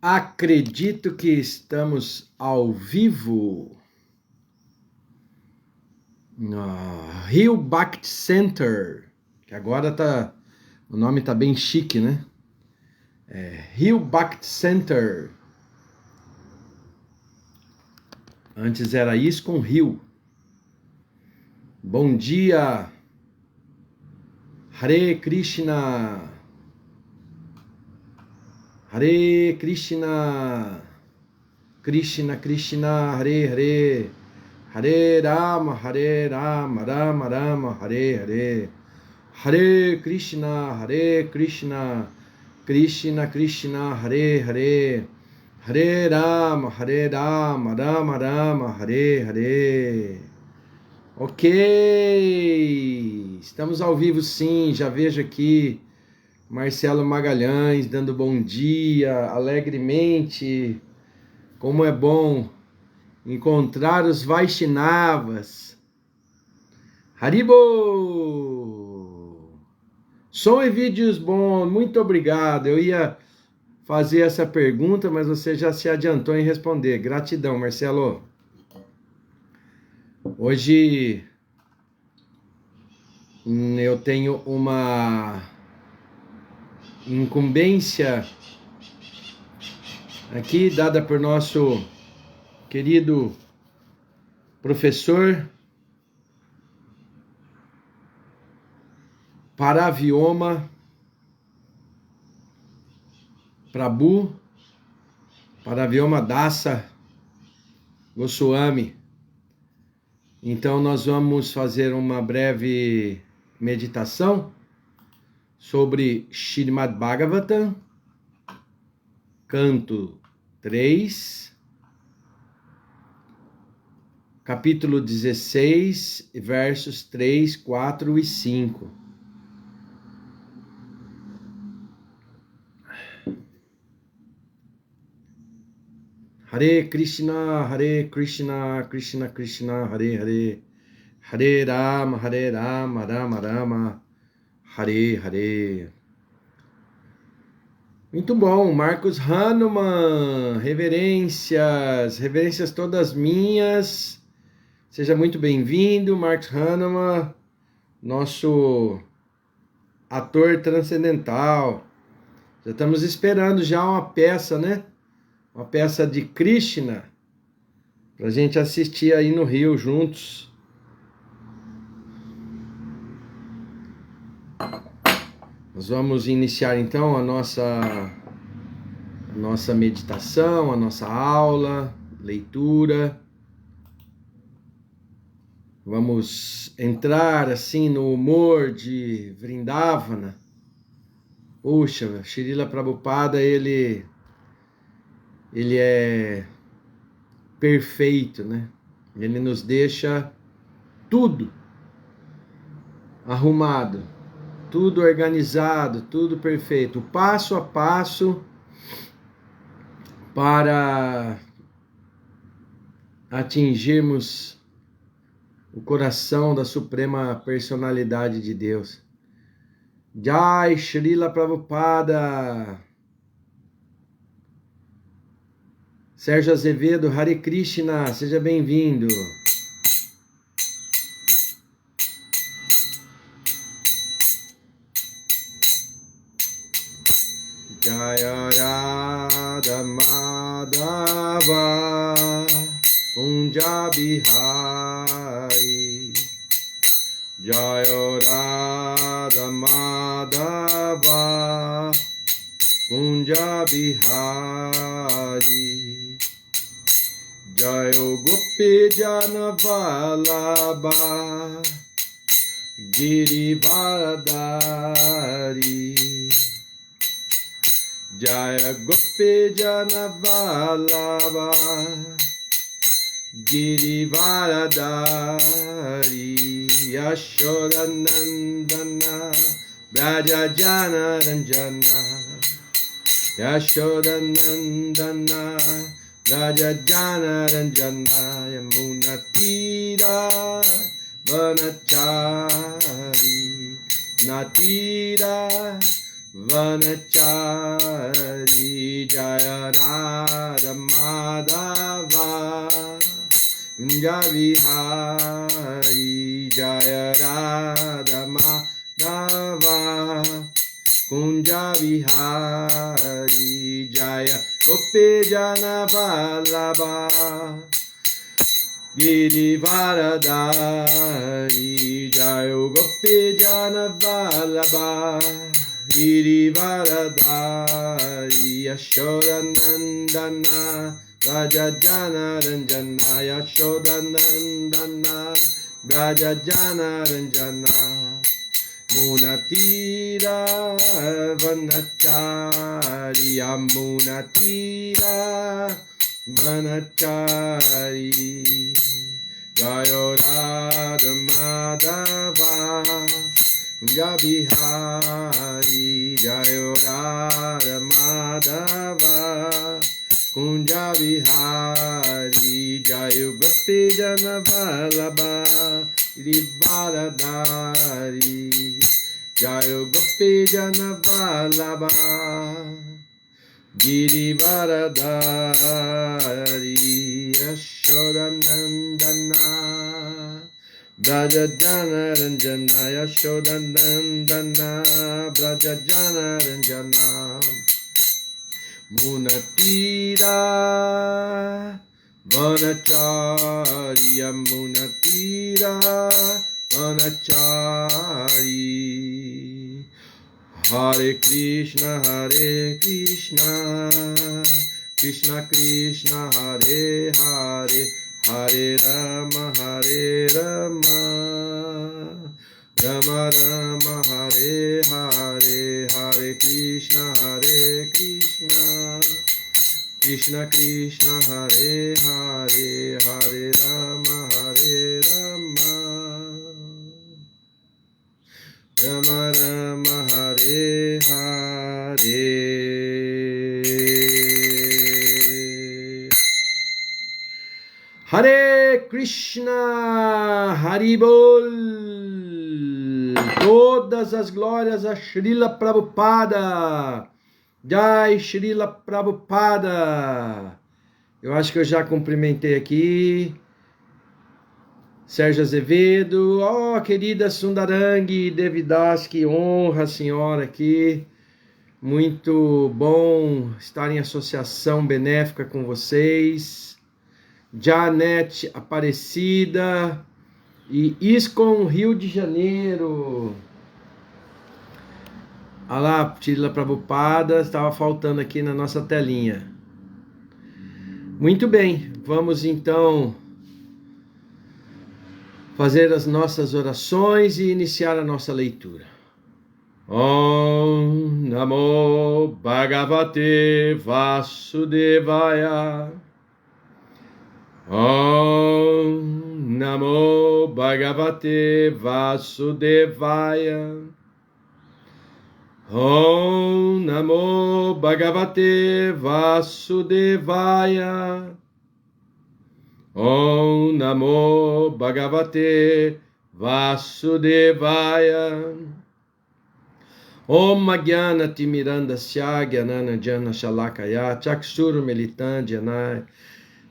Acredito que estamos ao vivo no Rio Bhakti Center, que agora o nome tá bem chique, né? Rio Bhakti Center. Antes era isso com Rio. Bom dia, Hare Krishna, Hare Krishna, Krishna Krishna, Hare Hare, Hare Rama, Rama Rama, Hare Hare, Hare Krishna, Krishna Krishna, Hare Hare, Hare Rama, Rama Rama, Hare Hare. Ok, estamos ao vivo sim, já vejo aqui Marcelo Magalhães dando bom dia, alegremente. Como é bom encontrar os Vaishnavas. Haribo! Som e vídeos bom, muito obrigado. Eu ia fazer essa pergunta, mas você já se adiantou em responder. Gratidão, Marcelo. Hoje eu tenho uma incumbência aqui dada por nosso querido professor Paravioma Prabhu, Paravioma Dasa Goswami. Então nós vamos fazer uma breve meditação sobre Srimad Bhagavatam, canto 3, capítulo 16, versos 3, 4 e 5. Hare Krishna, Krishna Krishna, Hare Hare, Hare Rama, Rama Rama, Hare Hare. Muito bom, Marcos Hanuman, reverências todas minhas. Seja muito bem-vindo, Marcos Hanuman, nosso ator transcendental. Já estamos esperando já uma peça, né? Uma peça de Krishna, pra gente assistir aí no Rio juntos. Nós vamos iniciar então a nossa meditação, a nossa aula, leitura. Vamos entrar assim no humor de Vrindavana. Puxa, Srila Prabhupada, ele é perfeito, né? Ele nos deixa tudo arrumado, tudo organizado, tudo perfeito, passo a passo para atingirmos o coração da Suprema Personalidade de Deus. Jai Srila Prabhupada. Sérgio Azevedo, Hare Krishna, seja bem-vindo. Jaya Radha Madhava Kunja Bihari, Jaya Radha Madhava Kunja Bihari, Jayo Gopi Jana Vallabha Girivardhari, Jaya Gopi Jana Vallabha Girivardhari, Yashodanandana Braja Jana Ranjana, Yashodanandana Raja Jana Ranjana, Yamuna Tira Vanachari, Natira Vanachari Jaya Radha Madhava Kunja Vihari Jaya Radha Madhava Kunja Vihari Jaya Gopijana Vallabha Girivaradari Jaya Gopijana Vallabha Girivaradari Yashodanandana Rajajana Ranjana Yashodanandana Rajajana Ranjana Munatira Vanachari Amunatira Vanachari Jaya Radha Madhava Kunja Vihari Jaya Radha Madhava Kunja Vihari Jaya Gopijana Vallabha Girivaradari Jaya Gopijana Vallabha Girivaradari Yashodanandana Brajajana Ranjana Yashodanandana Brajajana Ranjana Munatira Vanachari Munatira Vanachari Hare Krishna Krishna Krishna Hare Hare Hare Rama Rama Rama Hare Hare Hare Krishna Krishna Krishna Hare Hare Hare Rama Rama Rama Hare Hare Hare Krishna Haribol. Todas as glórias a Srila Prabhupada. Jai Srila Prabhupada. Eu acho que eu já cumprimentei aqui. Sérgio Azevedo. Oh, querida Sundarangi Devidas, que honra a senhora aqui. Muito bom estar em associação benéfica com vocês. Janete Aparecida e ISKCON Rio de Janeiro. Olha lá, Srila Prabhupada, estava faltando aqui na nossa telinha. Muito bem, vamos então fazer as nossas orações e iniciar a nossa leitura. Om Namo Bhagavate Vasudevaya. Om Namo Bhagavate Vasudevaya. Om Namo Bhagavate Vasudevaya. Om Namo Bhagavate Vasudevaya. Om Jnana Timirandasya Jnana Jana Shalakaya Chakshuru Militandyanai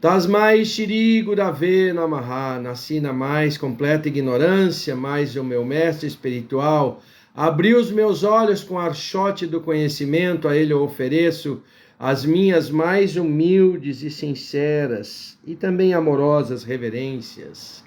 Tasmai Shri Gurave Namaha. Nasci na mais completa ignorância, mas o meu mestre espiritual abriu os meus olhos com o archote do conhecimento. A ele eu ofereço as minhas mais humildes e sinceras e também amorosas reverências.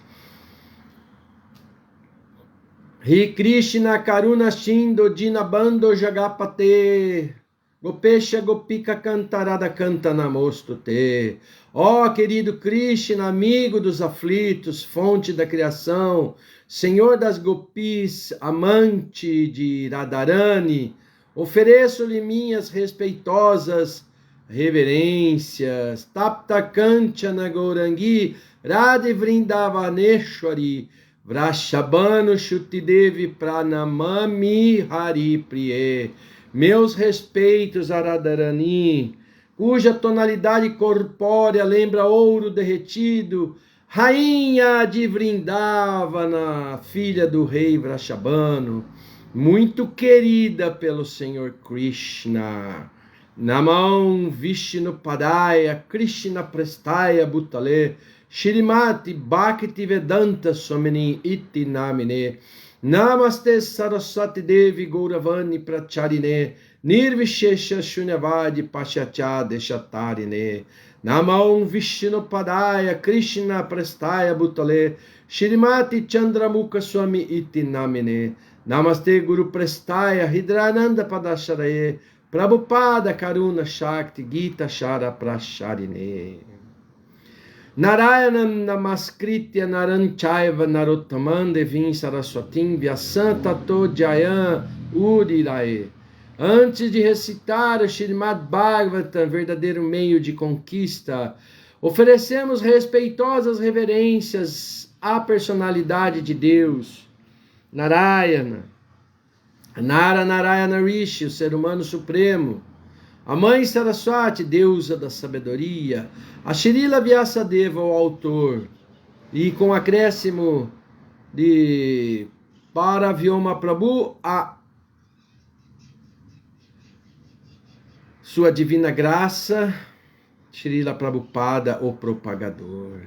Hri Krishna Karuna Shindo Dinabando Jagapate Gopesha Gopika Cantarada Canta Namostute. Ó querido Krishna, amigo dos aflitos, fonte da criação, Senhor das Gopis, amante de Radharani, ofereço-lhe minhas respeitosas reverências. Tapta Kanchana Gourangi Radhe Vrindavaneshwari Vrashabhanu Shutidevi Pranamami Hari Priye. Meus respeitos a Radharani, cuja tonalidade corpórea lembra ouro derretido, rainha de Vrindavana, filha do rei Vrashabhanu. muito querida pelo Senhor Krishna. Namam Vishnu Padaya Krishna Prestaya Bhutale Shrimati Bhakti Vedanta Swamini Iti Namine Namaste Saraswati Devi Gauravani Pracharine Nirvishesha Shunyavadi Pashacha Deshatarine Namam Vishnu Padaya Krishna Prestaya Bhutale Shrimati Chandramukha Swami Iti Namine Namaste Guru Prestaya Hridrananda Padasharaye Prabhupada Karuna Shakti Gita Shara Prasharine Narayanam Namaskritya Naranchaiva Narottamam Devim Saraswatim Vyasanta Todjayan Udirae. Antes de recitar o Srimad Bhagavatam, verdadeiro meio de conquista, oferecemos respeitosas reverências à personalidade de Deus, Narayana, Narayana Rishi, o ser humano supremo, a mãe Saraswati, deusa da sabedoria, a Srila Vyasadeva, o autor, e com acréscimo de Paravyoma Prabhu, a sua divina graça, Srila Prabhupada, o propagador.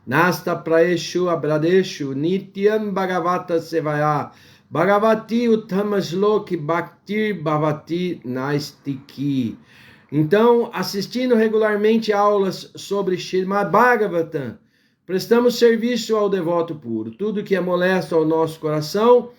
Nasta Praeshu Abradeshu Nityam Bhagavata Sevaya Bhagavati Uttamaśloki Bhaktir Bhavati Naistiki. Então, assistindo regularmente aulas sobre Srimad Bhagavatam, prestamos serviço ao devoto puro. Tudo que é molesto ao nosso coração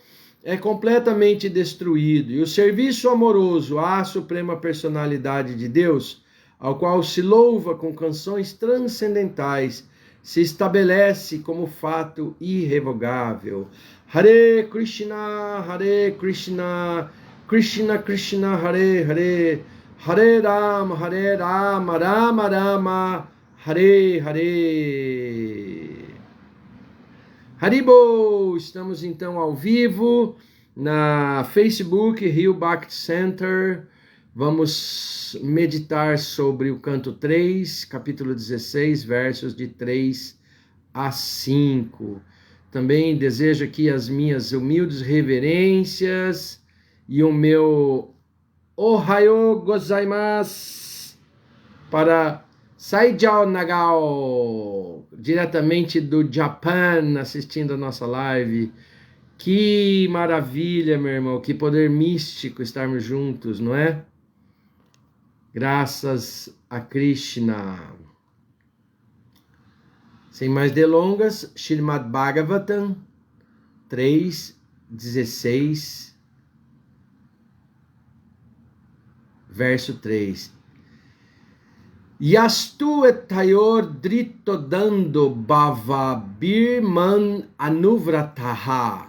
é completamente destruído. E o serviço amoroso à Suprema Personalidade de Deus, ao qual se louva com canções transcendentais, se estabelece como fato irrevogável. Hare Krishna, Krishna Krishna, Hare Hare, Hare Rama, Rama Rama, Hare Hare. Haribo! Estamos então ao vivo na Facebook, Rio Bhakti Center. Vamos meditar sobre o canto 3, capítulo 16, versos de 3 a 5. Também desejo aqui as minhas humildes reverências e o meu Ohayo gozaimasu para Saijao Nagao, diretamente do Japão, assistindo a nossa live. Que maravilha, meu irmão, que poder místico estarmos juntos, não é? Graças a Krishna. Sem mais delongas, Srimad Bhagavatam 3:16, verso 3. Yastu etayor dritodando bhava birman anuvrataha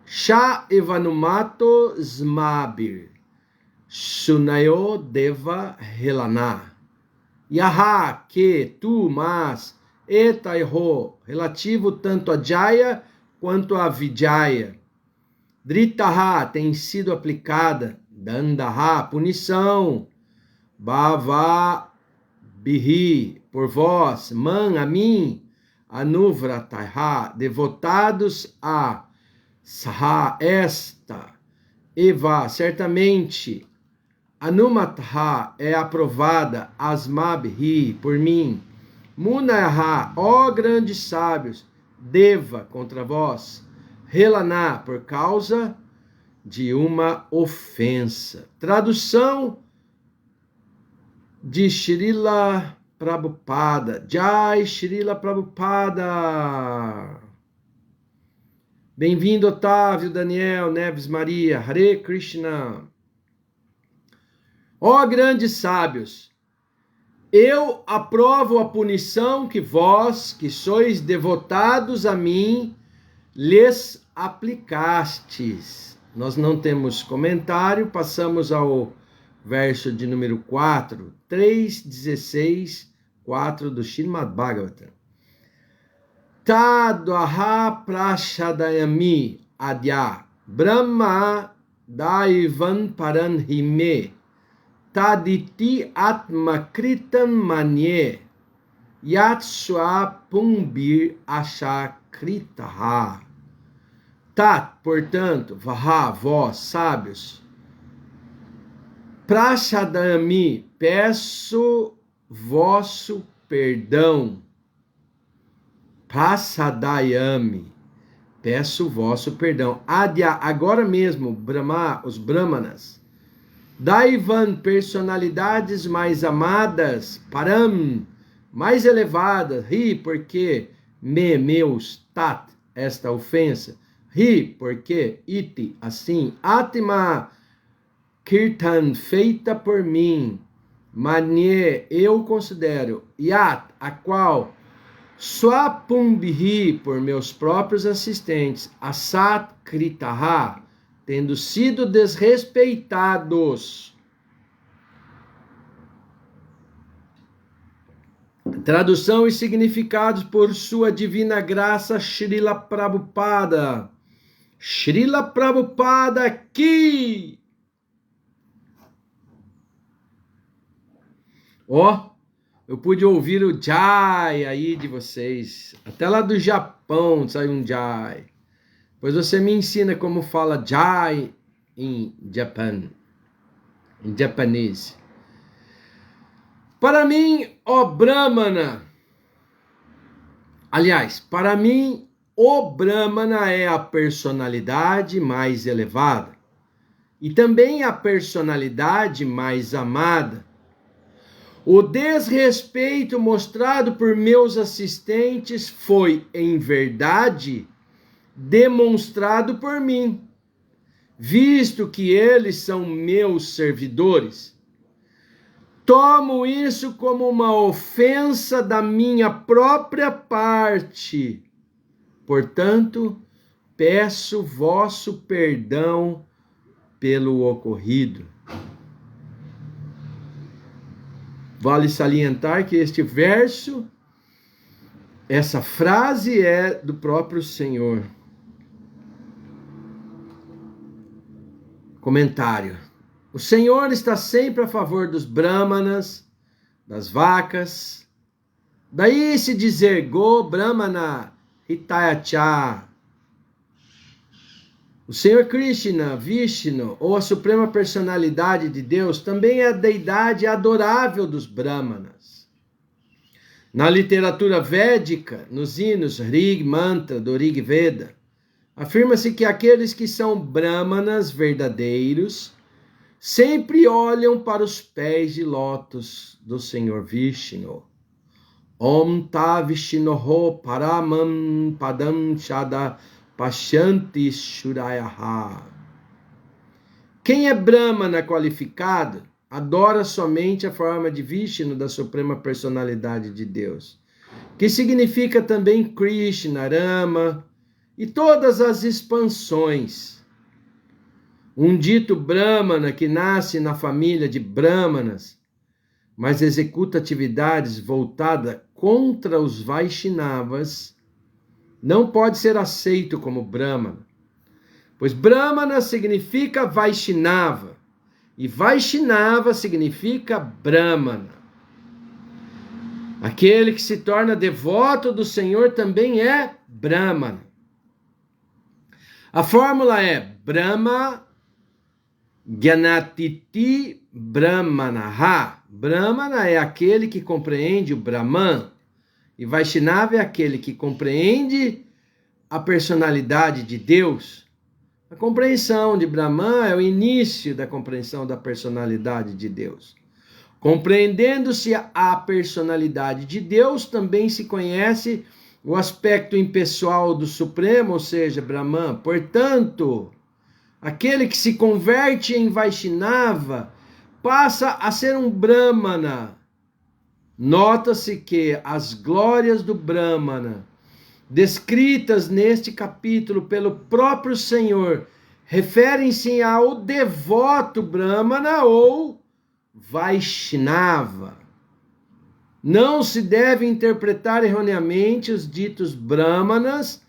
sha evanumato smabir sunayo deva helana. Yaha, que, tu, mas, etaiho, relativo tanto a Jaya quanto a Vijaya. Dritaha, tem sido aplicada. Dandaha, punição. Bhava, bihi, por vós. Man, a mim. Anuvrataha, devotados a. Saha, esta. Eva, certamente. Anumatha é aprovada, Asmabhi, por mim. Munaha, ó grandes sábios, Deva, contra vós. Relaná, por causa de uma ofensa. Tradução de Srila Prabhupada. Jai Srila Prabhupada. Bem-vindo, Otávio, Daniel, Neves Maria. Hare Krishna. Ó grandes sábios, eu aprovo a punição que vós, que sois devotados a mim, lhes aplicastes. Nós não temos comentário, passamos ao verso de número 4, 3:16, 4 do Srimad Bhagavatam. Tadvaha prashadayami adya brahma daivan paranhime taditi atmakritam manye yatsua pumbir ashakritaha. Tat, portanto, Vaha, vós, sábios. Prachadami, peço vosso perdão. Prasadayami, peço vosso perdão. Adya, agora mesmo, Brahma, os Brahmanas. Daivan, personalidades mais amadas. Param, mais elevadas. Ri, porque meus, tat, esta ofensa. Ri, porque iti, assim. Atma, kirtan, feita por mim. Manye, eu considero. Yat, a qual. Swapumbhi, por meus próprios assistentes. Asat kritaha, tendo sido desrespeitados. Tradução e significados por sua divina graça, Srila Prabhupada. Srila Prabhupada aqui. Ó, eu pude ouvir o Jai aí de vocês. Até lá do Japão saiu um Jai. Pois você me ensina como fala Jai em japonês. Para mim, ó Brahmana. Aliás, para mim, o Brahmana é a personalidade mais elevada e também a personalidade mais amada. O desrespeito mostrado por meus assistentes foi, em verdade, demonstrado por mim, visto que eles são meus servidores. Tomo isso como uma ofensa da minha própria parte. Portanto, peço vosso perdão pelo ocorrido. Vale salientar que este verso, essa frase é do próprio Senhor. Comentário. O Senhor está sempre a favor dos brahmanas, das vacas. Daí se dizer Go Brahmana Hitayacha. O Senhor Krishna, Vishnu, ou a Suprema Personalidade de Deus, também é a deidade adorável dos Brahmanas. Na literatura védica, nos hinos Rig Mantra do Rig Veda, afirma-se que aqueles que são Brahmanas verdadeiros sempre olham para os pés de lótus do Senhor Vishnu. Om Ta Vishnoho Paramam Padam Shada Pashanti Shurayaha. Quem é Brahmana qualificado, adora somente a forma de Vishnu da Suprema Personalidade de Deus, que significa também Krishna, Rama e todas as expansões. Um dito Brahmana que nasce na família de Brahmanas, mas executa atividades voltadas contra os Vaishnavas, não pode ser aceito como Brahmana, pois Brahmana significa Vaishnava, e Vaishnava significa Brahmana. Aquele que se torna devoto do Senhor também é Brahmana. A fórmula é Brahma Gyanatiti Brahmanaha. Brahmana é aquele que compreende o Brahman, e Vaishnava é aquele que compreende a personalidade de Deus. A compreensão de Brahman é o início da compreensão da personalidade de Deus. Compreendendo-se a personalidade de Deus, também se conhece o aspecto impessoal do Supremo, ou seja, Brahman. Portanto, aquele que se converte em Vaishnava passa a ser um Brahmana. Nota-se que as glórias do Brahmana, descritas neste capítulo pelo próprio Senhor, referem-se ao devoto Brahmana ou Vaishnava. Não se deve interpretar erroneamente os ditos Brahmanas,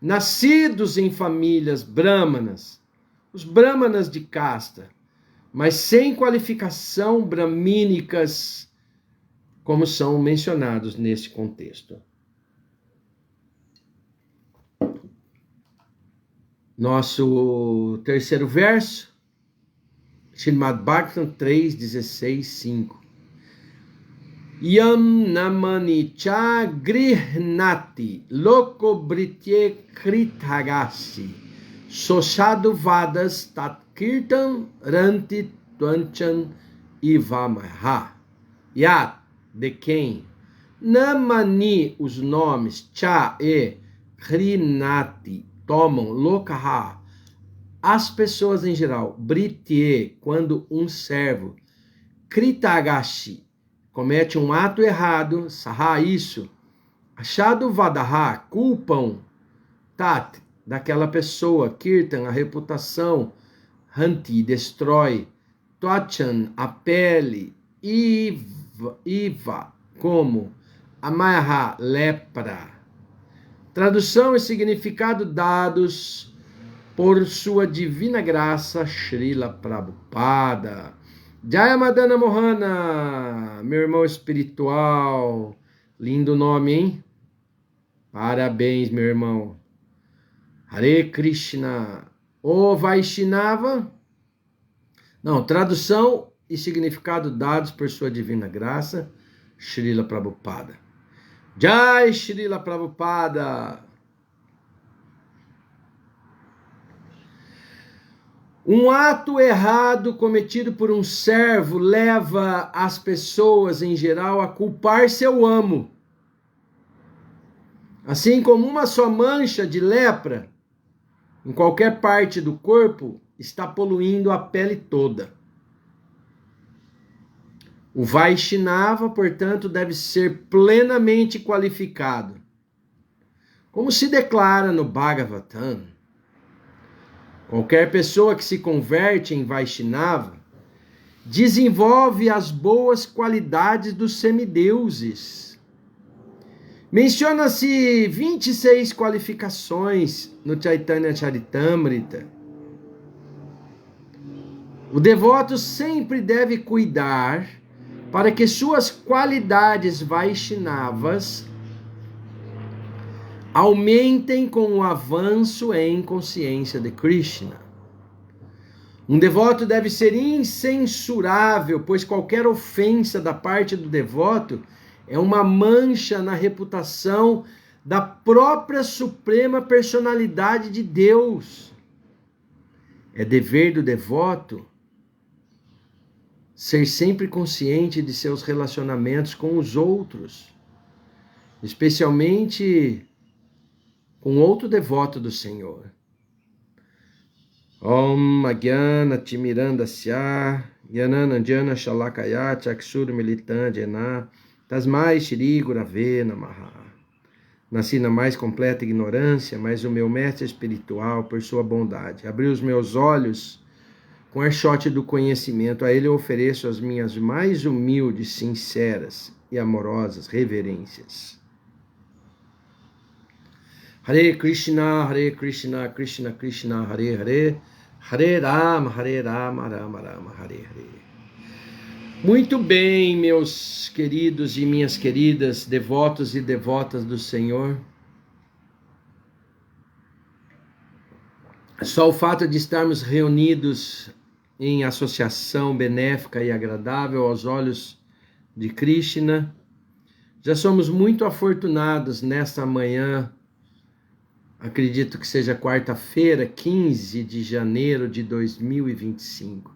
nascidos em famílias Brahmanas, os Brahmanas de casta, mas sem qualificação brahmínicas, como são mencionados neste contexto. Nosso terceiro verso, Srimad Bhagavatam 3:16-5. Yam namani cha grihnati loko britye kritagasi sosadu vadas tat kirtan ranti twanchan ivamaha. Yat, de quem? Namani, os nomes, cha e grinati, tomam, lokaha, as pessoas em geral, britye, quando um servo, kritagashi, comete um ato errado, saha, isso, achado vadaha, culpam, tat, daquela pessoa, kirtan, a reputação, hanti, destrói, twachan, a pele, iva, como, amaha, lepra. Tradução e significado dados por sua divina graça, Srila Prabhupada. Jaya Madana Mohana, meu irmão espiritual. Lindo nome, hein? Parabéns, meu irmão. Hare Krishna. O Vaishnava. Não, tradução e significado dados por sua divina graça, Srila Prabhupada. Jai Srila Prabhupada. Um ato errado cometido por um servo leva as pessoas em geral a culpar seu amo. Assim como uma só mancha de lepra em qualquer parte do corpo está poluindo a pele toda. O Vaishnava, portanto, deve ser plenamente qualificado. Como se declara no Bhagavatam, qualquer pessoa que se converte em Vaishnava desenvolve as boas qualidades dos semideuses. Menciona-se 26 qualificações no Chaitanya Charitamrita. O devoto sempre deve cuidar para que suas qualidades Vaishnavas aumentem com o avanço em consciência de Krishna. Um devoto deve ser incensurável, pois qualquer ofensa da parte do devoto é uma mancha na reputação da própria Suprema Personalidade de Deus. É dever do devoto ser sempre consciente de seus relacionamentos com os outros, especialmente com outro devoto do Senhor. Om Agyana Timirandasya Gyananandjana Shalakaya Chakshur Militandjana Tasmai Shri Gurave Namaha. Nasci na mais completa ignorância, mas o meu mestre espiritual, por sua bondade, abriu os meus olhos com archote do conhecimento. A ele eu ofereço as minhas mais humildes, sinceras e amorosas reverências. Hare Krishna, Krishna Krishna, Hare Hare, Hare Rama, Rama Rama, Hare Hare. Muito bem, meus queridos e minhas queridas, devotos e devotas do Senhor. Só o fato de estarmos reunidos em associação benéfica e agradável aos olhos de Krishna, já somos muito afortunados nesta manhã. Acredito que seja quarta-feira, 15 de janeiro de 2025.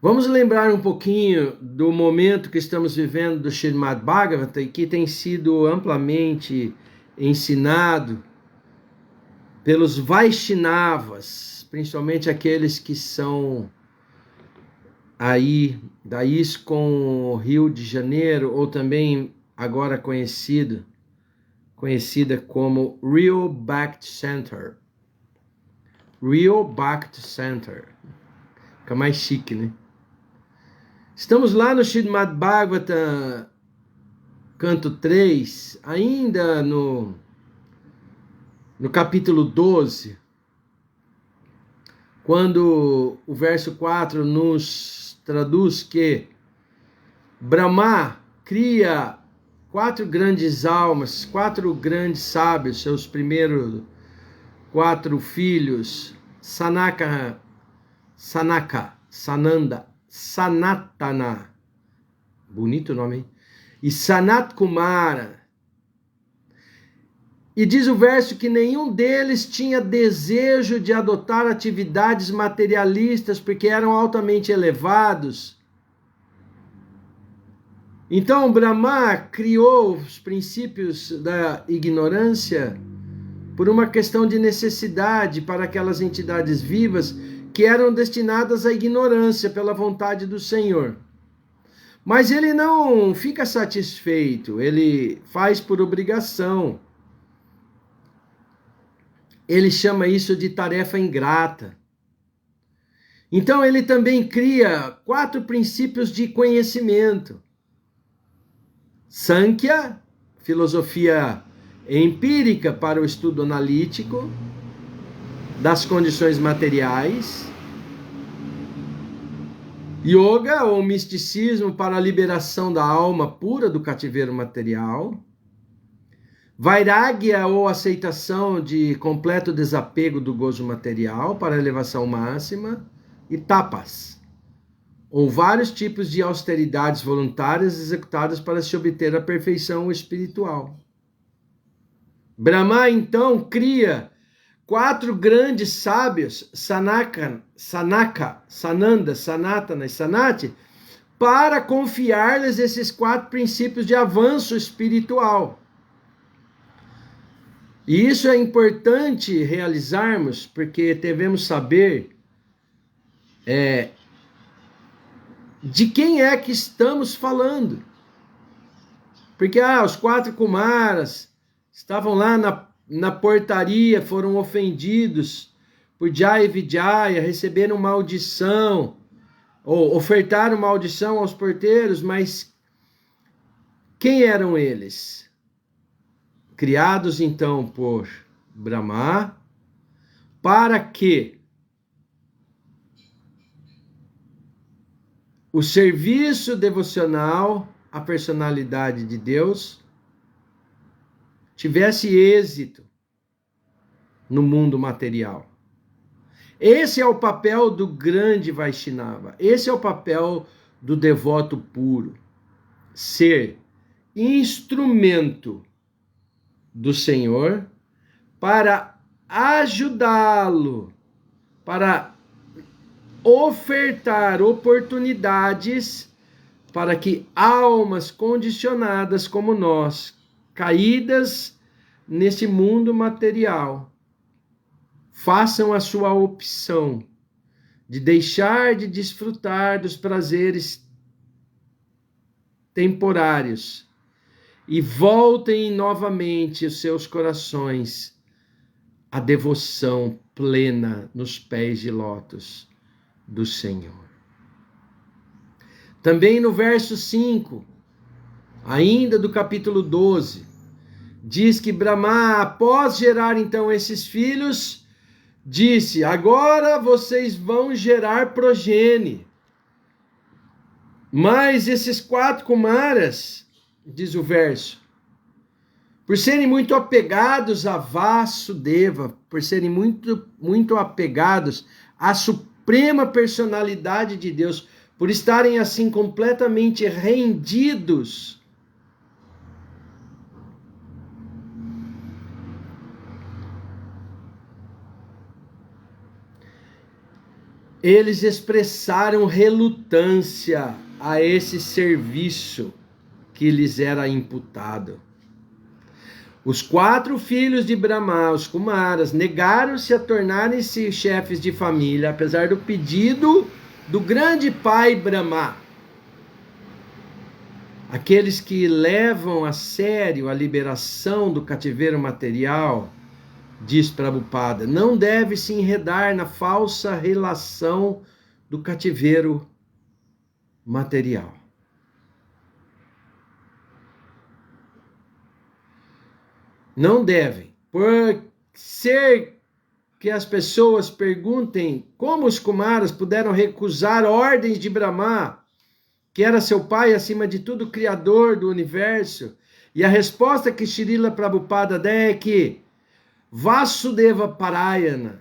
Vamos lembrar um pouquinho do momento que estamos vivendo do Srimad Bhagavatam, que tem sido amplamente ensinado pelos Vaishnavas, principalmente aqueles que são aí da ISKCON Rio de Janeiro, ou também agora conhecida como Real Bhakti Center. Real Bhakti Center. Fica mais chique, né? Estamos lá no Srimad Bhagavatam, canto 3, ainda no capítulo 12, quando o verso 4 nos traduz que Brahma cria 4 grandes almas, 4 grandes sábios, seus primeiros 4 filhos, Sanaka, Sananda, Sanatana, bonito nome, hein? E Sanat Kumara. E diz o verso que nenhum deles tinha desejo de adotar atividades materialistas, porque eram altamente elevados. Então, Brahma criou os princípios da ignorância por uma questão de necessidade para aquelas entidades vivas que eram destinadas à ignorância pela vontade do Senhor. Mas ele não fica satisfeito, ele faz por obrigação. Ele chama isso de tarefa ingrata. Então ele também cria 4 princípios de conhecimento. Sankhya, filosofia empírica para o estudo analítico das condições materiais. Yoga, ou misticismo para a liberação da alma pura do cativeiro material. Vairagya, ou aceitação de completo desapego do gozo material para a elevação máxima. E tapas, ou vários tipos de austeridades voluntárias executadas para se obter a perfeição espiritual. Brahma, então, cria 4 grandes sábios, Sanaka, Sananda, Sanatana e Sanati, para confiar-lhes esses 4 princípios de avanço espiritual. E isso é importante realizarmos, porque devemos saber de quem é que estamos falando. Porque os 4 Kumaras estavam lá na portaria, foram ofendidos por Jaya e Vijaya, receberam maldição, ou ofertaram maldição aos porteiros, mas quem eram eles? Criados então por Brahma, para que o serviço devocional à personalidade de Deus tivesse êxito no mundo material. Esse é o papel do grande Vaishnava, esse é o papel do devoto puro, ser instrumento do Senhor para ajudá-lo, para ofertar oportunidades para que almas condicionadas como nós, caídas nesse mundo material, façam a sua opção de deixar de desfrutar dos prazeres temporários e voltem novamente os seus corações à devoção plena nos pés de lótus do Senhor. Também no verso 5, ainda do capítulo 12, diz que Brahma, após gerar então esses filhos, disse: agora vocês vão gerar progenie. Mas esses 4 Kumaras, diz o verso, por serem muito apegados a Vasudeva, por serem muito apegados à suprema personalidade de Deus, por estarem assim completamente rendidos eles expressaram relutância a esse serviço que lhes era imputado. Os 4 filhos de Brahma, os Kumaras, negaram-se a tornarem-se chefes de família, apesar do pedido do grande pai Brahma. Aqueles que levam a sério a liberação do cativeiro material, diz Prabhupada, não deve se enredar na falsa relação do cativeiro material. Não devem, por ser que as pessoas perguntem como os Kumaras puderam recusar ordens de Brahma, que era seu pai, acima de tudo, criador do universo. E a resposta que Srila Prabhupada dá é que Vasudeva Parayana.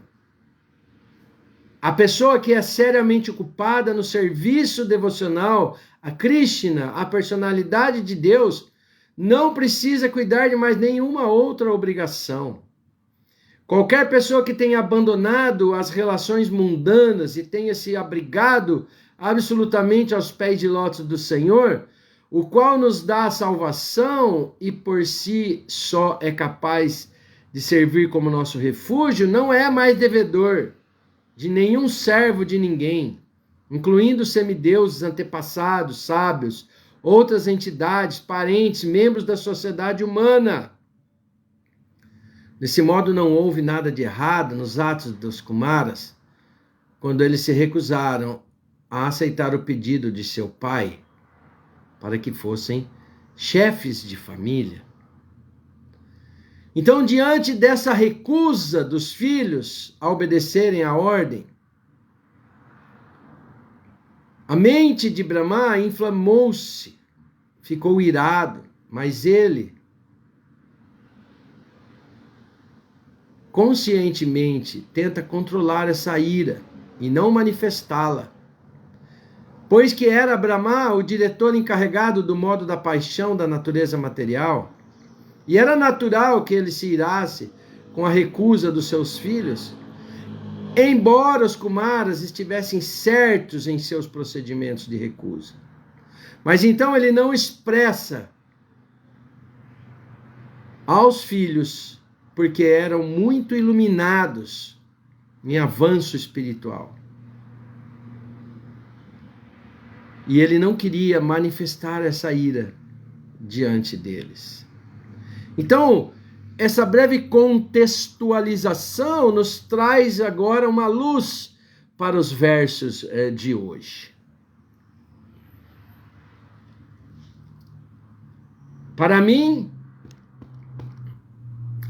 A pessoa que é seriamente ocupada no serviço devocional a Krishna, a personalidade de Deus, não precisa cuidar de mais nenhuma outra obrigação. Qualquer pessoa que tenha abandonado as relações mundanas e tenha se abrigado absolutamente aos pés de lótus do Senhor, o qual nos dá a salvação e por si só é capaz de servir como nosso refúgio, não é mais devedor de nenhum servo de ninguém, incluindo semideuses, antepassados, sábios, outras entidades, parentes, membros da sociedade humana. Desse modo, não houve nada de errado nos atos dos Kumaras, quando eles se recusaram a aceitar o pedido de seu pai para que fossem chefes de família. Então, diante dessa recusa dos filhos a obedecerem à ordem, a mente de Brahma inflamou-se, ficou irado, mas ele conscientemente tenta controlar essa ira e não manifestá-la, pois que era Brahma o diretor encarregado do modo da paixão da natureza material, e era natural que ele se irasse com a recusa dos seus filhos, embora os Kumaras estivessem certos em seus procedimentos de recusa. Mas então ele não expressa aos filhos, porque eram muito iluminados em avanço espiritual. E ele não queria manifestar essa ira diante deles. Então, essa breve contextualização nos traz agora uma luz para os versos de hoje. Para mim,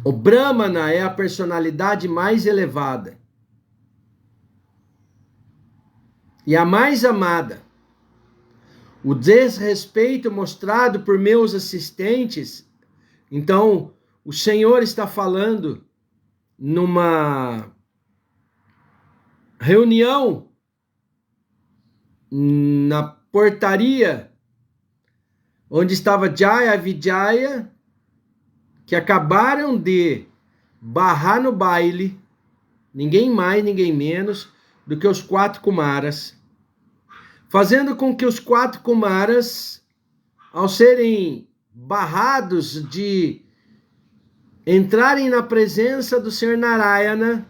o Brahmana é a personalidade mais elevada e a mais amada. O desrespeito mostrado por meus assistentes, então, o Senhor está falando numa reunião na portaria onde estava Jaya e Vijaya, que acabaram de barrar no baile ninguém mais, ninguém menos do que os 4 Kumaras, fazendo com que os 4 Kumaras, ao serem barrados de entrarem na presença do Senhor Narayana,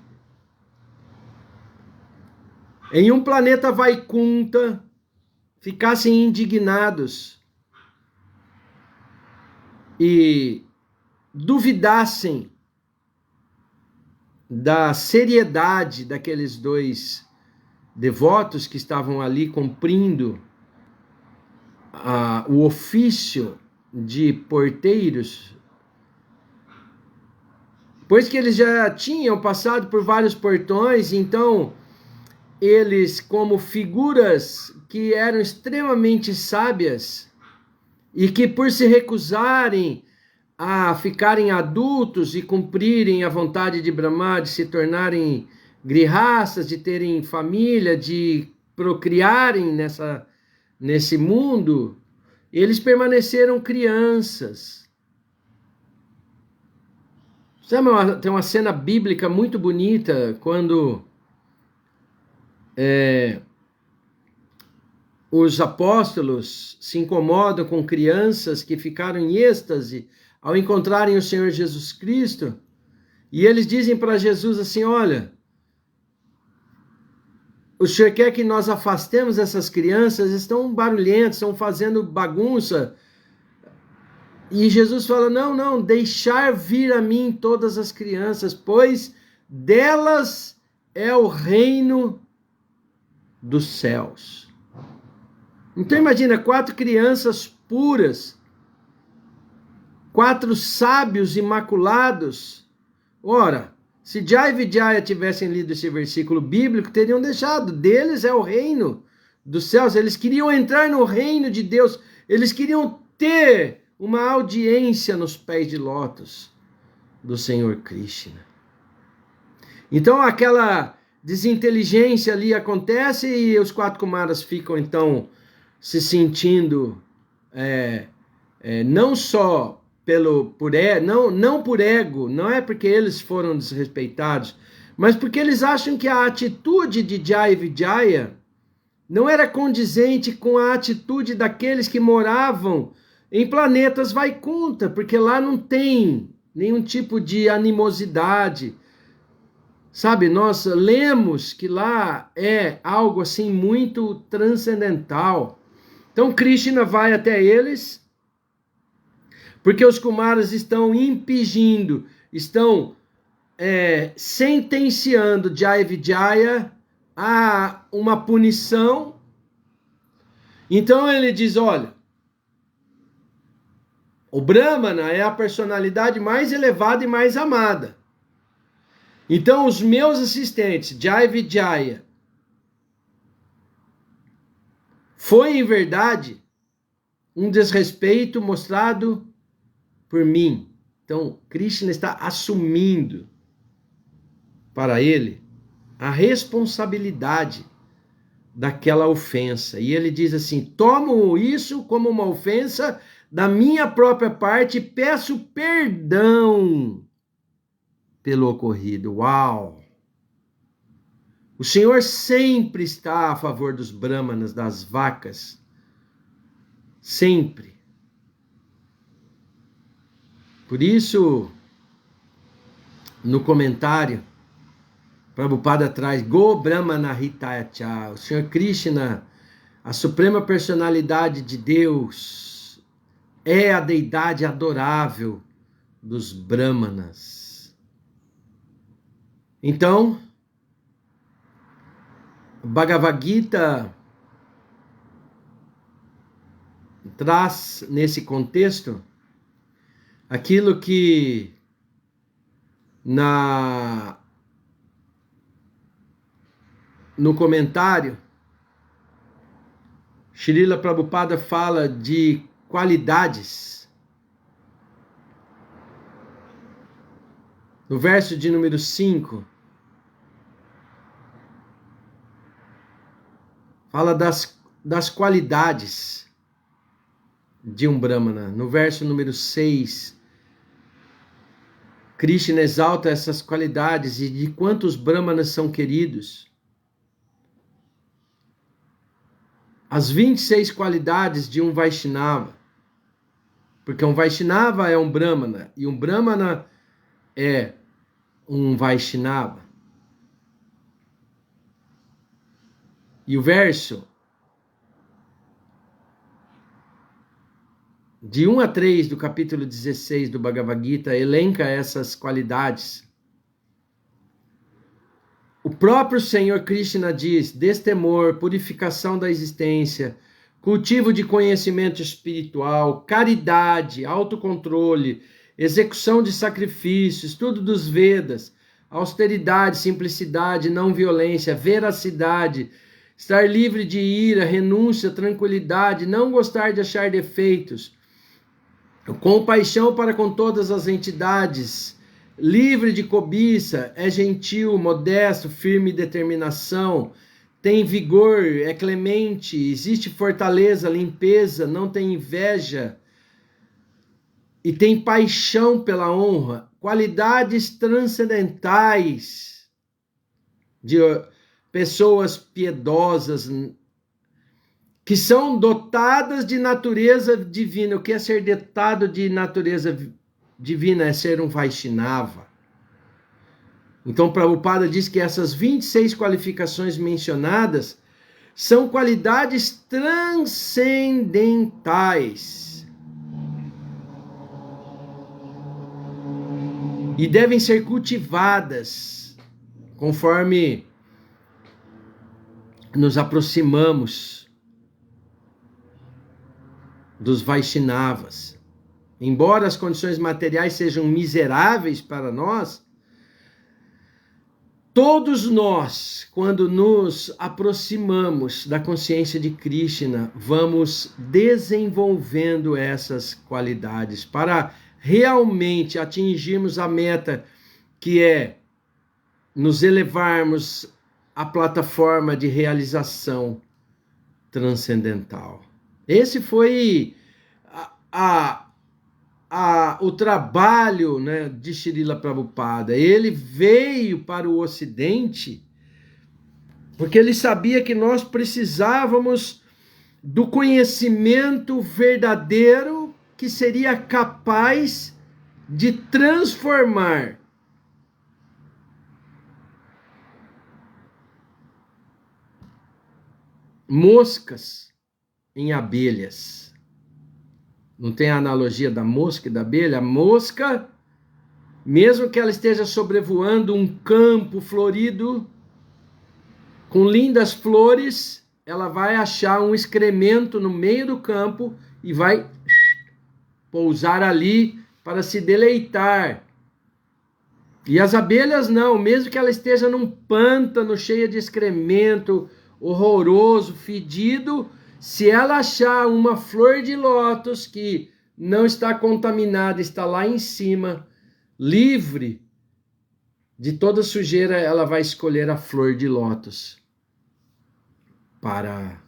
em um planeta Vaikunta, ficassem indignados e duvidassem da seriedade daqueles 2 devotos que estavam ali cumprindo o ofício de porteiros, pois que eles já tinham passado por vários portões, então eles, como figuras que eram extremamente sábias e que por se recusarem a ficarem adultos e cumprirem a vontade de Brahma, de se tornarem grihastas, de terem família, de procriarem nesse mundo, eles permaneceram crianças. Sabe, tem uma cena bíblica muito bonita quando os apóstolos se incomodam com crianças que ficaram em êxtase ao encontrarem o Senhor Jesus Cristo, e eles dizem para Jesus assim: olha, o Senhor quer que nós afastemos essas crianças, estão barulhentas, estão fazendo bagunça. E Jesus fala: não, deixar vir a mim todas as crianças, pois delas é o reino dos céus. Então imagina, 4 crianças puras, 4 sábios imaculados. Ora, se Jaya e Vijaya tivessem lido esse versículo bíblico, teriam deixado. Deles é o reino dos céus. Eles queriam entrar no reino de Deus. Eles queriam ter uma audiência nos pés de lótus do Senhor Krishna. Então aquela desinteligência ali acontece e os 4 Kumaras ficam então se sentindo não só não por ego, não é porque eles foram desrespeitados, mas porque eles acham que a atitude de Jai Vijaya não era condizente com a atitude daqueles que moravam em planetas Vaikunta, porque lá não tem nenhum tipo de animosidade. Sabe, nós lemos que lá é algo assim muito transcendental. Então Krishna vai até eles, porque os Kumaras estão impedindo, estão sentenciando Jai Vijaya a uma punição. Então ele diz, olha, o Brahmana é a personalidade mais elevada e mais amada. Então os meus assistentes, Jai Vijaya, foi em verdade um desrespeito mostrado por mim. Então Krishna está assumindo para ele a responsabilidade daquela ofensa. E ele diz assim, tomo isso como uma ofensa da minha própria parte e peço perdão pelo ocorrido. Uau! O Senhor sempre está a favor dos brahmanas, das vacas. Sempre. Por isso, no comentário, Prabhupada traz Go Brahmana Hitaya Cha. O Senhor Krishna, a suprema personalidade de Deus, é a deidade adorável dos brahmanas. Então, Bhagavad Gita traz nesse contexto aquilo que no comentário Srila Prabhupada fala de qualidades. No verso de número 5, fala das qualidades de um Brahmana. No verso número 6, Krishna exalta essas qualidades e de quantos Brahmanas são queridos. As 26 qualidades de um Vaishnava. Porque um Vaishnava é um Brahmana e um Brahmana é um Vaishnava. E o verso de 1 a 3 do capítulo 16 do Bhagavad Gita elenca essas qualidades. O próprio Senhor Krishna diz: destemor, purificação da existência, cultivo de conhecimento espiritual, caridade, autocontrole, execução de sacrifícios, estudo dos Vedas, austeridade, simplicidade, não violência, veracidade, estar livre de ira, renúncia, tranquilidade, não gostar de achar defeitos, compaixão para com todas as entidades, livre de cobiça, é gentil, modesto, firme determinação, tem vigor, é clemente, existe fortaleza, limpeza, não tem inveja e tem paixão pela honra, qualidades transcendentais de pessoas piedosas que são dotadas de natureza divina. O que é ser dotado de natureza divina? É ser um Vaishnava. Então, Prabhupada diz que essas 26 qualificações mencionadas são qualidades transcendentais e devem ser cultivadas conforme nos aproximamos dos Vaishnavas. Embora as condições materiais sejam miseráveis para nós, todos nós, quando nos aproximamos da consciência de Krishna, vamos desenvolvendo essas qualidades para realmente atingirmos a meta, que é nos elevarmos à plataforma de realização transcendental. Esse foi o trabalho, né, de Srila Prabhupada. Ele veio para o Ocidente porque ele sabia que nós precisávamos do conhecimento verdadeiro que seria capaz de transformar moscas em abelhas. Não tem a analogia da mosca e da abelha? A mosca, mesmo que ela esteja sobrevoando um campo florido, com lindas flores, ela vai achar um excremento no meio do campo e vai pousar ali para se deleitar. E as abelhas não, mesmo que ela esteja num pântano cheio de excremento, horroroso, fedido, se ela achar uma flor de lótus que não está contaminada, está lá em cima, livre de toda sujeira, ela vai escolher a flor de lótus para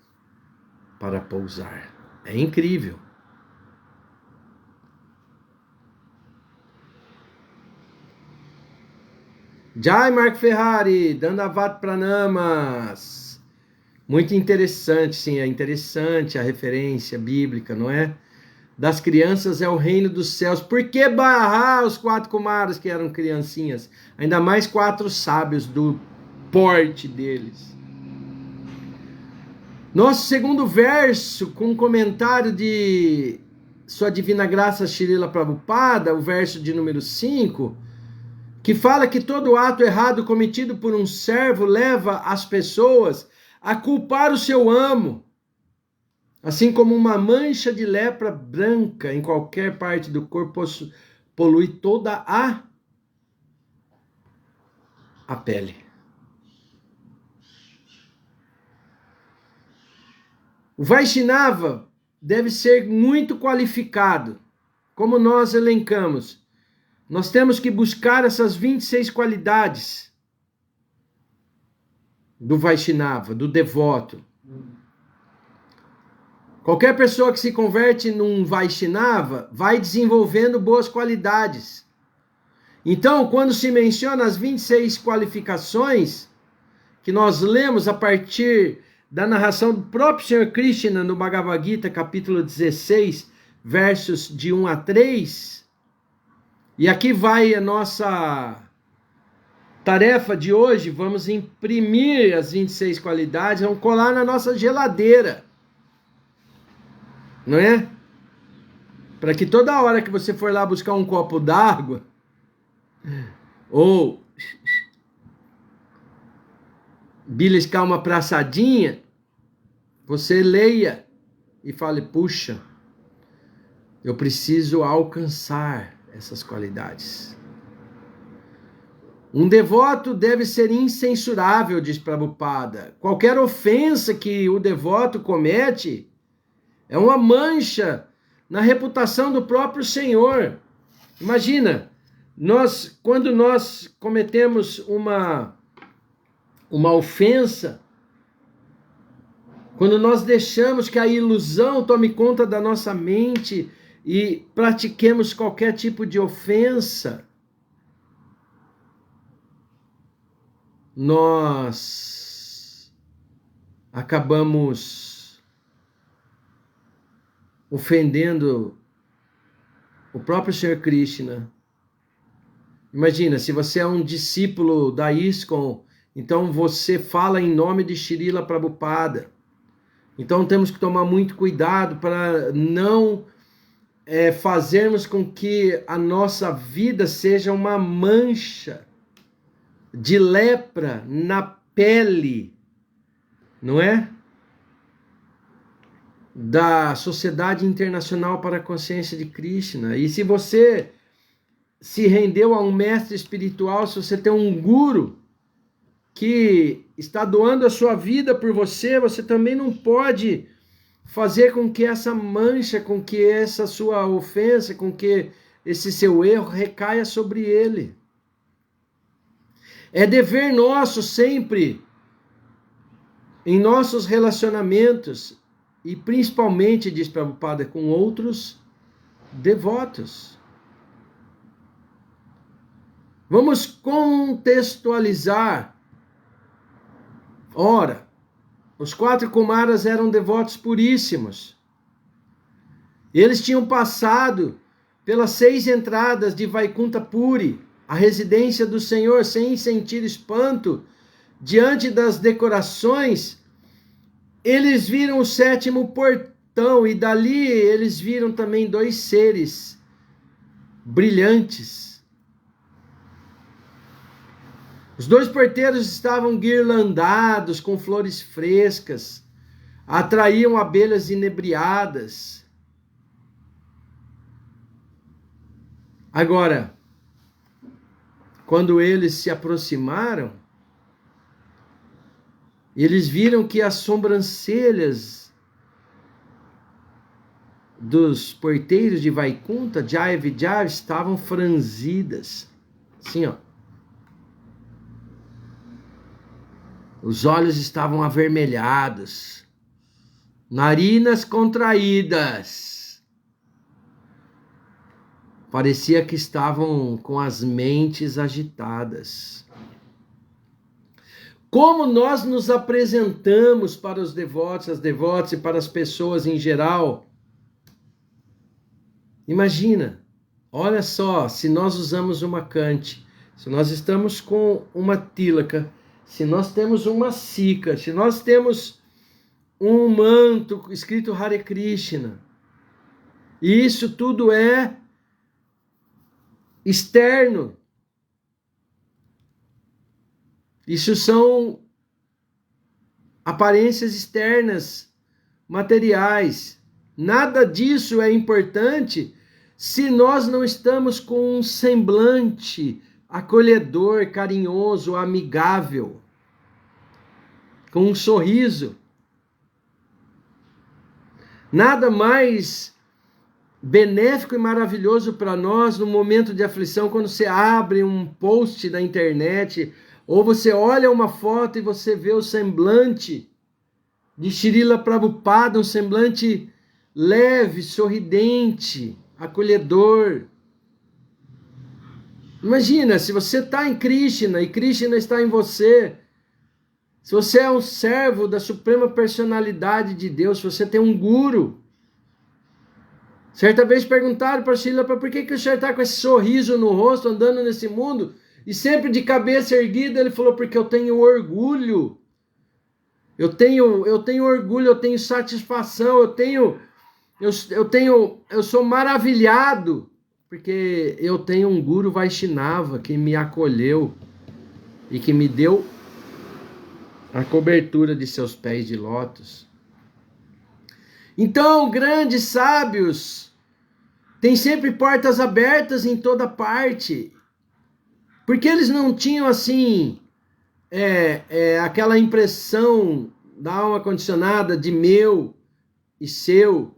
pousar. É incrível. Jai Mark Ferrari, Dandavat Pranamas. Muito interessante, sim, é interessante a referência bíblica, não é? Das crianças é o reino dos céus. Por que barrar os 4 Kumaras que eram criancinhas? Ainda mais 4 sábios do porte deles. Nosso segundo verso, com um comentário de Sua Divina Graça Srila Prabhupada, o verso de número 5, que fala que todo ato errado cometido por um servo leva as pessoas a culpar o seu amo, assim como uma mancha de lepra branca em qualquer parte do corpo polui toda a pele. O Vaishnava deve ser muito qualificado, como nós elencamos. Nós temos que buscar essas 26 qualidades do Vaishnava, do devoto. Qualquer pessoa que se converte num Vaishnava vai desenvolvendo boas qualidades. Então, quando se menciona as 26 qualificações que nós lemos a partir da narração do próprio Sr. Krishna no Bhagavad Gita, capítulo 16, versos de 1 a 3, e aqui vai a nossa tarefa de hoje, vamos imprimir as 26 qualidades, vamos colar na nossa geladeira, não é? Para que toda hora que você for lá buscar um copo d'água, ou beliscar uma praçadinha, você leia e fale, puxa, eu preciso alcançar essas qualidades. Um devoto deve ser incensurável, diz Prabhupada. Qualquer ofensa que o devoto comete é uma mancha na reputação do próprio Senhor. Imagina, quando nós cometemos uma ofensa, quando nós deixamos que a ilusão tome conta da nossa mente e pratiquemos qualquer tipo de ofensa, nós acabamos ofendendo o próprio Sr. Krishna. Imagina, se você é um discípulo da ISKCON, então você fala em nome de Srila Prabhupada. Então temos que tomar muito cuidado para não fazermos com que a nossa vida seja uma mancha de lepra na pele, não é? Da Sociedade Internacional para a Consciência de Krishna. E se você se rendeu a um mestre espiritual, se você tem um guru que está doando a sua vida por você, você também não pode fazer com que essa mancha, com que essa sua ofensa, com que esse seu erro recaia sobre ele. É dever nosso sempre, em nossos relacionamentos, e principalmente, diz Prabhupada, com outros devotos. Vamos contextualizar. Ora, os 4 Kumaras eram devotos puríssimos. Eles tinham passado pelas 6 entradas de Vaikuntha Puri, a residência do Senhor, sem sentir espanto diante das decorações. Eles viram o 7º portão e dali eles viram também 2 seres brilhantes. Os 2 porteiros estavam guirlandados com flores frescas, atraíam abelhas inebriadas. Agora, quando eles se aproximaram, eles viram que as sobrancelhas dos porteiros de Vaikuntha, Jaya Vijaya, estavam franzidas. Assim, ó. Os olhos estavam avermelhados, narinas contraídas. Parecia que estavam com as mentes agitadas. Como nós nos apresentamos para os devotos, as devotas e para as pessoas em geral? Imagina, olha só, se nós usamos uma Kanti, se nós estamos com uma Tilaka, se nós temos uma Sika, se nós temos um manto escrito Hare Krishna, e isso tudo é externo. Isso são aparências externas, materiais. Nada disso é importante se nós não estamos com um semblante acolhedor, carinhoso, amigável, com um sorriso. Nada mais benéfico e maravilhoso para nós no momento de aflição, quando você abre um post da internet, ou você olha uma foto e você vê o semblante de Srila Prabhupada, um semblante leve, sorridente, acolhedor. Imagina, se você está em Krishna e Krishna está em você, se você é um servo da Suprema Personalidade de Deus, se você tem um guru. Certa vez perguntaram para Srila, por que o senhor está com esse sorriso no rosto, andando nesse mundo, e sempre de cabeça erguida? Ele falou, porque eu tenho orgulho. Eu tenho orgulho, eu tenho satisfação, eu sou maravilhado, porque eu tenho um Guru Vaishnava que me acolheu e que me deu a cobertura de seus pés de lótus. Então, grandes sábios têm sempre portas abertas em toda parte, porque eles não tinham assim aquela impressão da alma condicionada de meu e seu.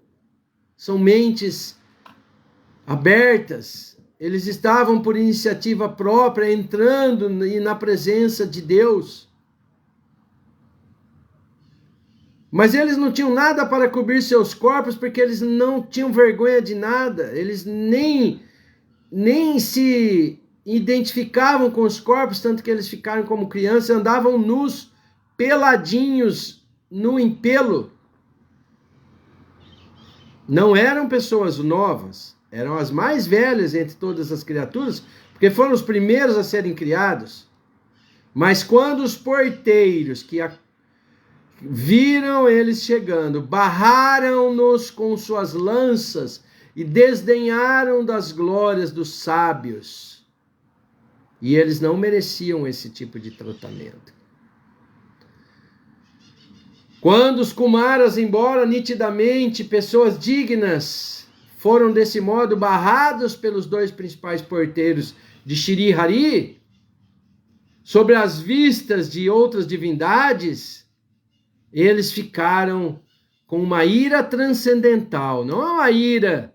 São mentes abertas. Eles estavam por iniciativa própria entrando na presença de Deus. Mas eles não tinham nada para cobrir seus corpos, porque eles não tinham vergonha de nada. Eles nem se identificavam com os corpos, tanto que eles ficaram como crianças, andavam nus, peladinhos, no empelo. Não eram pessoas novas, eram as mais velhas entre todas as criaturas, porque foram os primeiros a serem criados. Mas quando os porteiros que viram eles chegando, barraram-nos com suas lanças e desdenharam das glórias dos sábios. E eles não mereciam esse tipo de tratamento. Quando os Kumaras, embora nitidamente pessoas dignas, foram desse modo barrados pelos 2 principais porteiros de Shri Hari, sobre as vistas de outras divindades, eles ficaram com uma ira transcendental, não é uma ira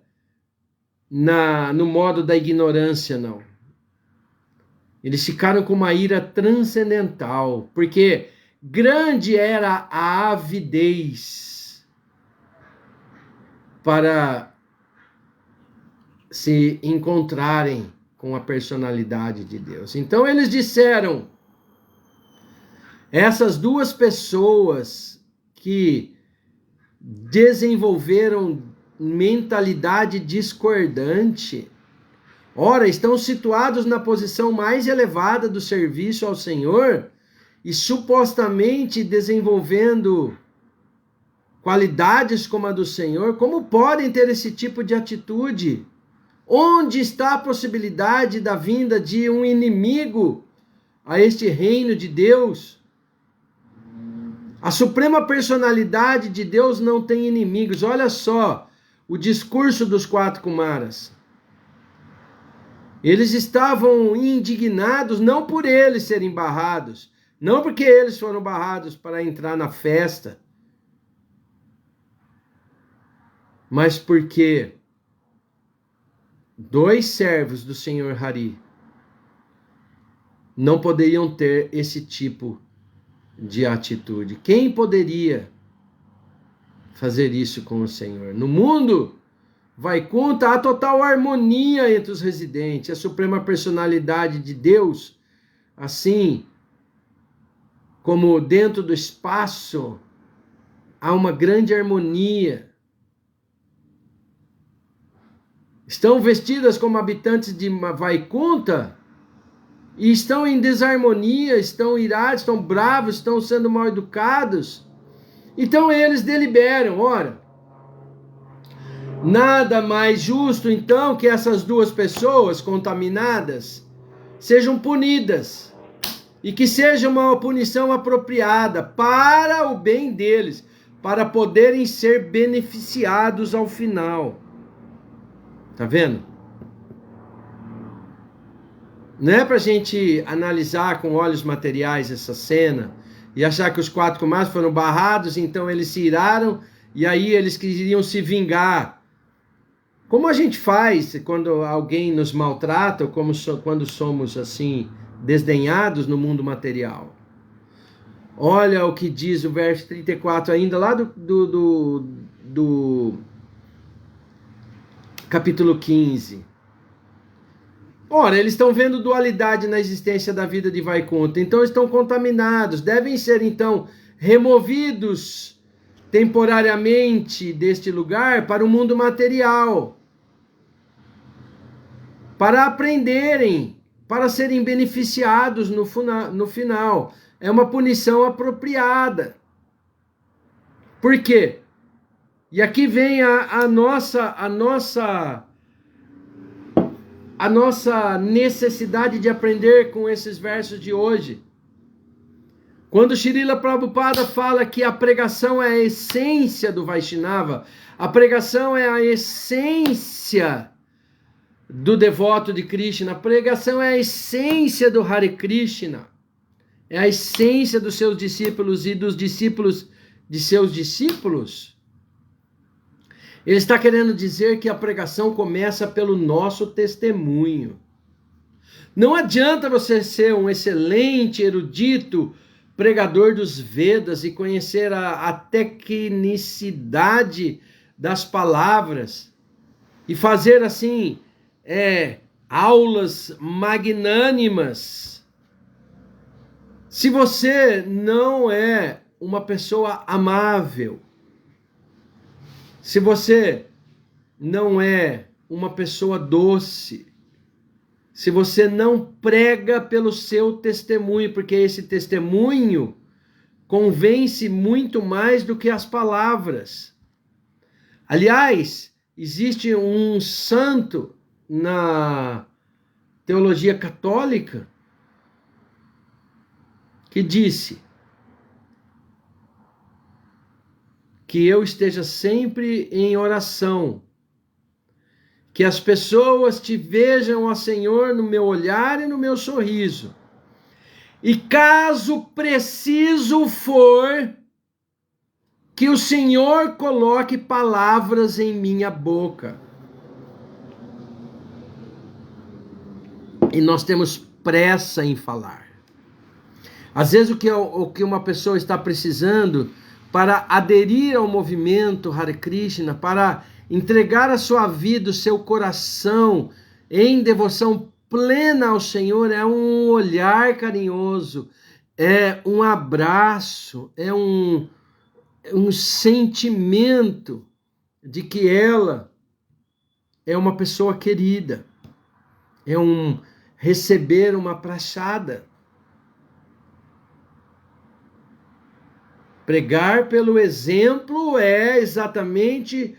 no modo da ignorância, não. Eles ficaram com uma ira transcendental, porque grande era a avidez para se encontrarem com a personalidade de Deus. Então eles disseram, essas duas pessoas que desenvolveram mentalidade discordante, ora, estão situados na posição mais elevada do serviço ao Senhor e supostamente desenvolvendo qualidades como a do Senhor, como podem ter esse tipo de atitude? Onde está a possibilidade da vinda de um inimigo a este reino de Deus? A suprema personalidade de Deus não tem inimigos. Olha só o discurso dos 4 Kumaras. Eles estavam indignados não por eles serem barrados, não porque eles foram barrados para entrar na festa, mas porque 2 servos do Senhor Hari não poderiam ter esse tipo de atitude. Quem poderia fazer isso com o Senhor? No mundo Vaikunta, há total harmonia entre os residentes, a suprema personalidade de Deus, assim como dentro do espaço, há uma grande harmonia. Estão vestidas como habitantes de Vaikunta e estão em desarmonia, estão irados, estão bravos, estão sendo mal educados. Então eles deliberam, ora, nada mais justo, então, que essas 2 pessoas contaminadas sejam punidas e que seja uma punição apropriada para o bem deles, para poderem ser beneficiados ao final. Tá vendo? Não é para a gente analisar com olhos materiais essa cena e achar que os 4 Kumaras foram barrados, então eles se iraram e aí eles queriam se vingar. Como a gente faz quando alguém nos maltrata, ou quando somos assim desdenhados no mundo material. Olha o que diz o verso 34 ainda lá do capítulo 15. Ora, eles estão vendo dualidade na existência da vida de Vaikunta, então estão contaminados, devem ser então removidos temporariamente deste lugar para o mundo material, para aprenderem, para serem beneficiados no final. É uma punição apropriada. Por quê? E aqui vem a nossa necessidade de aprender com esses versos de hoje. Quando Srila Prabhupada fala que a pregação é a essência do Vaishnava, a pregação é a essência do devoto de Krishna, a pregação é a essência do Hare Krishna, é a essência dos seus discípulos e dos discípulos de seus discípulos. Ele está querendo dizer que a pregação começa pelo nosso testemunho. Não adianta você ser um excelente erudito, pregador dos Vedas e conhecer a tecnicidade das palavras e fazer assim aulas magnânimas, se você não é uma pessoa amável, se você não é uma pessoa doce, se você não prega pelo seu testemunho, porque esse testemunho convence muito mais do que as palavras. Aliás, existe um santo na teologia católica que disse que eu esteja sempre em oração, que as pessoas te vejam, ó Senhor, no meu olhar e no meu sorriso. E caso preciso for, que o Senhor coloque palavras em minha boca. E nós temos pressa em falar. Às vezes o que uma pessoa está precisando para aderir ao movimento Hare Krishna, para entregar a sua vida, o seu coração em devoção plena ao Senhor, é um olhar carinhoso, é um abraço, é um sentimento de que ela é uma pessoa querida, é um receber uma prachada. Pregar pelo exemplo é exatamente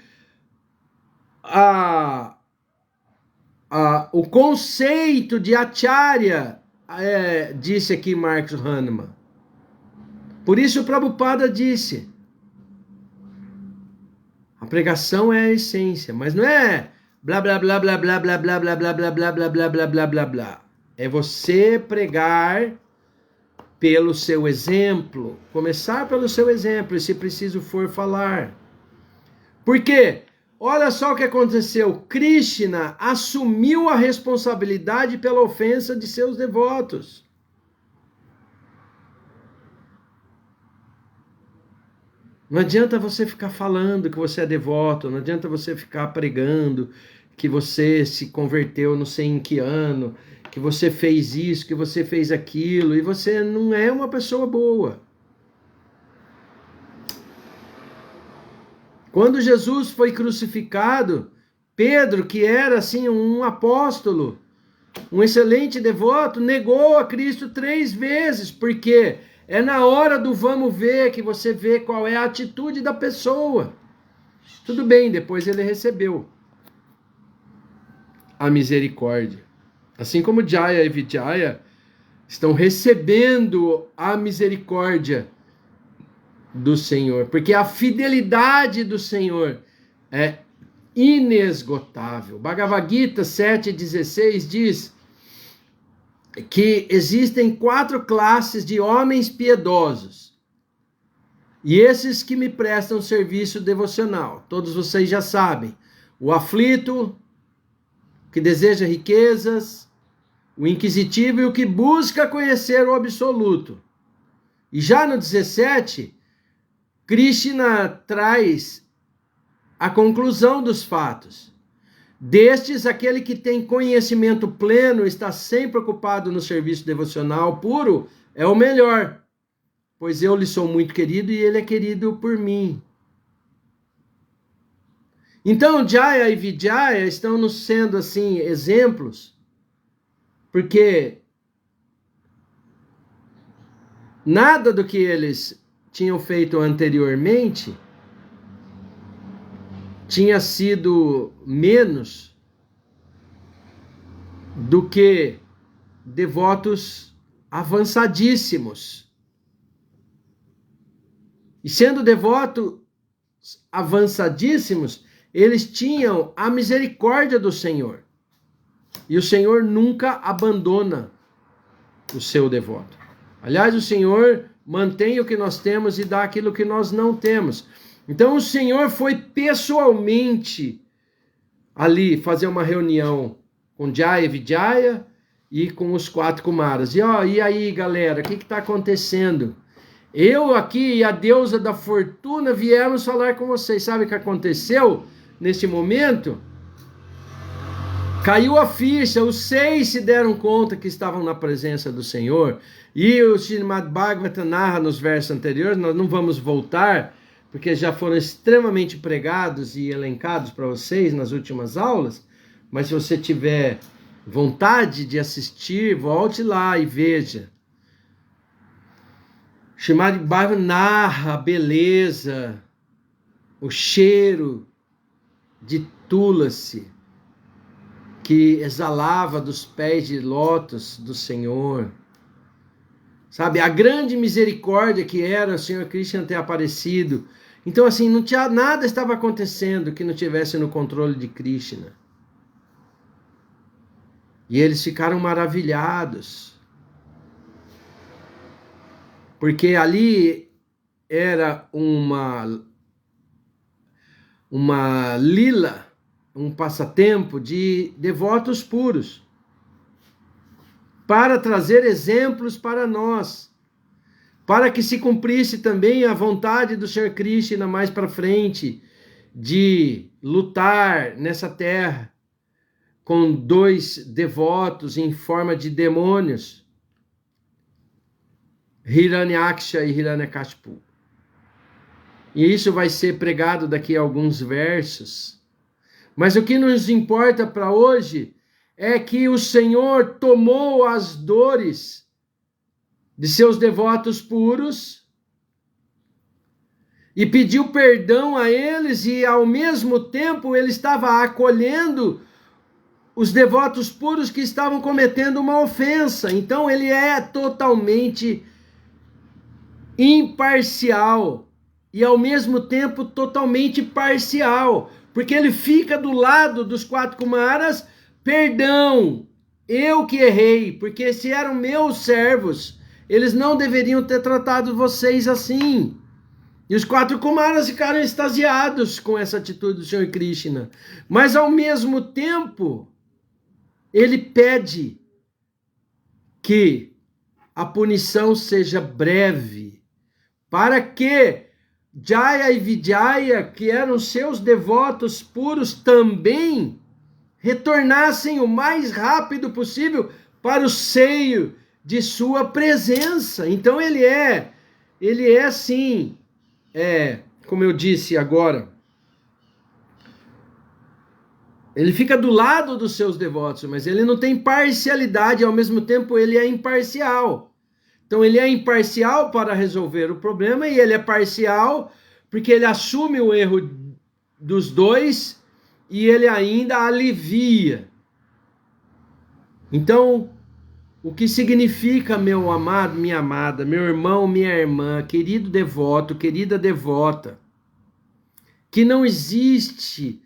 o conceito de acharya, disse aqui Marcos Hahnemann. Por isso o Prabhupada disse, a pregação é a essência, mas não é blá blá blá blá blá blá blá blá blá blá blá blá blá blá blá blá blá. É você pregar pelo seu exemplo, começar pelo seu exemplo, e se preciso for falar. Por quê? Olha só o que aconteceu. Krishna assumiu a responsabilidade pela ofensa de seus devotos. Não adianta você ficar falando que você é devoto, não adianta você ficar pregando que você se converteu não sei em que ano, que você fez isso, que você fez aquilo, e você não é uma pessoa boa. Quando Jesus foi crucificado, Pedro, que era assim um apóstolo, um excelente devoto, negou a Cristo 3 vezes, porque é na hora do vamos ver que você vê qual é a atitude da pessoa. Tudo bem, depois ele recebeu a misericórdia. Assim como Jaya e Vijaya estão recebendo a misericórdia do Senhor, porque a fidelidade do Senhor é inesgotável. Bhagavad Gita 7,16 diz que existem 4 classes de homens piedosos. E esses que me prestam serviço devocional, todos vocês já sabem. O aflito, que deseja riquezas, o inquisitivo e o que busca conhecer o absoluto. E já no 17, Krishna traz a conclusão dos fatos. Destes, aquele que tem conhecimento pleno, está sempre ocupado no serviço devocional puro, é o melhor, pois eu lhe sou muito querido e ele é querido por mim. Então, Jaya e Vijaya estão nos sendo assim exemplos, porque nada do que eles tinham feito anteriormente tinha sido menos do que devotos avançadíssimos. E sendo devotos avançadíssimos, eles tinham a misericórdia do Senhor. E o Senhor nunca abandona o seu devoto. Aliás, o Senhor mantém o que nós temos e dá aquilo que nós não temos. Então o Senhor foi pessoalmente ali fazer uma reunião com Jaya e Vijaya e com os 4 Kumaras. E aí galera, o que está acontecendo? Eu aqui e a deusa da fortuna viemos falar com vocês. Sabe o que aconteceu nesse momento? Caiu a ficha, os 6 se deram conta que estavam na presença do Senhor. E o Srimad Bhagavatam narra nos versos anteriores, nós não vamos voltar, porque já foram extremamente pregados e elencados para vocês nas últimas aulas, mas se você tiver vontade de assistir, volte lá e veja. Srimad Bhagavatam narra a beleza, o cheiro de Tulasi, que exalava dos pés de lótus do Senhor. Sabe, a grande misericórdia que era o Senhor Krishna ter aparecido. Então, assim, não tinha nada estava acontecendo que não tivesse no controle de Krishna. E eles ficaram maravilhados. Porque ali era uma lila, um passatempo de devotos puros. para trazer exemplos para nós, para que se cumprisse também a vontade do Senhor Krishna mais para frente, de lutar nessa terra com 2 devotos em forma de demônios, Hiranyaksha e Hiranyakashipu. E isso vai ser pregado daqui a alguns versos. Mas o que nos importa para hoje é que o Senhor tomou as dores de seus devotos puros e pediu perdão a eles, e ao mesmo tempo ele estava acolhendo os devotos puros que estavam cometendo uma ofensa. Então ele é totalmente imparcial e ao mesmo tempo totalmente parcial, porque ele fica do lado dos 4 Kumaras. Perdão, eu que errei, porque se eram meus servos, eles não deveriam ter tratado vocês assim. E os 4 Kumaras ficaram extasiados com essa atitude do Senhor Krishna. Mas ao mesmo tempo, ele pede que a punição seja breve, para que Jaya e Vijaya, que eram seus devotos puros, também retornassem o mais rápido possível para o seio de sua presença. Então ele é sim, como eu disse agora, ele fica do lado dos seus devotos, mas ele não tem parcialidade, ao mesmo tempo ele é imparcial. Então ele é imparcial para resolver o problema, e ele é parcial porque ele assume o erro dos dois e ele ainda alivia. Então, o que significa, meu amado, minha amada, meu irmão, minha irmã, querido devoto, querida devota, que não existe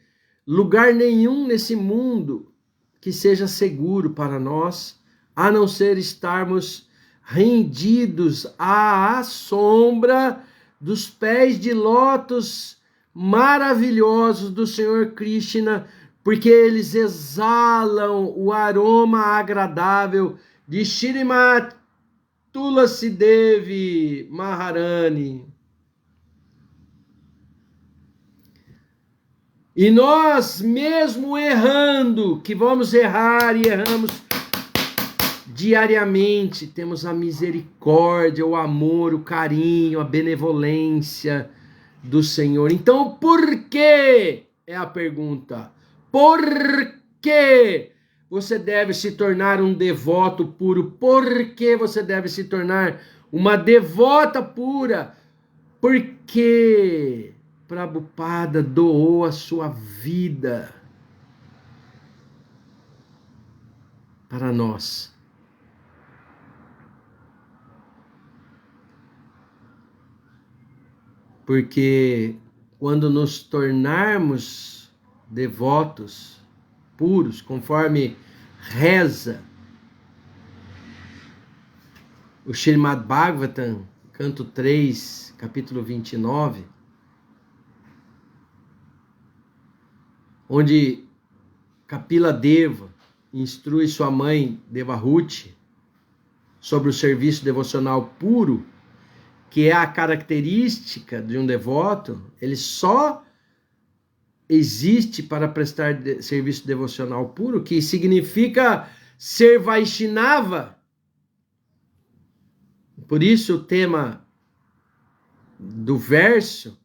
lugar nenhum nesse mundo que seja seguro para nós, a não ser estarmos rendidos à sombra dos pés de lótus maravilhosos do Senhor Krishna, porque eles exalam o aroma agradável de Shrimati Tulasi Devi Maharani. E nós, mesmo errando, que vamos errar e erramos diariamente, temos a misericórdia, o amor, o carinho, a benevolência do Senhor. Então, por que? É a pergunta. Por que você deve se tornar um devoto puro? Por que você deve se tornar uma devota pura? Porque Prabhupada doou a sua vida para nós. Porque quando nos tornarmos devotos puros, conforme reza o Srimad Bhagavatam, canto 3, capítulo 29, onde Kapila Deva instrui sua mãe Devahuti sobre o serviço devocional puro, que é a característica de um devoto. Ele só existe para prestar serviço devocional puro, que significa ser Vaishnava. Por isso o tema do verso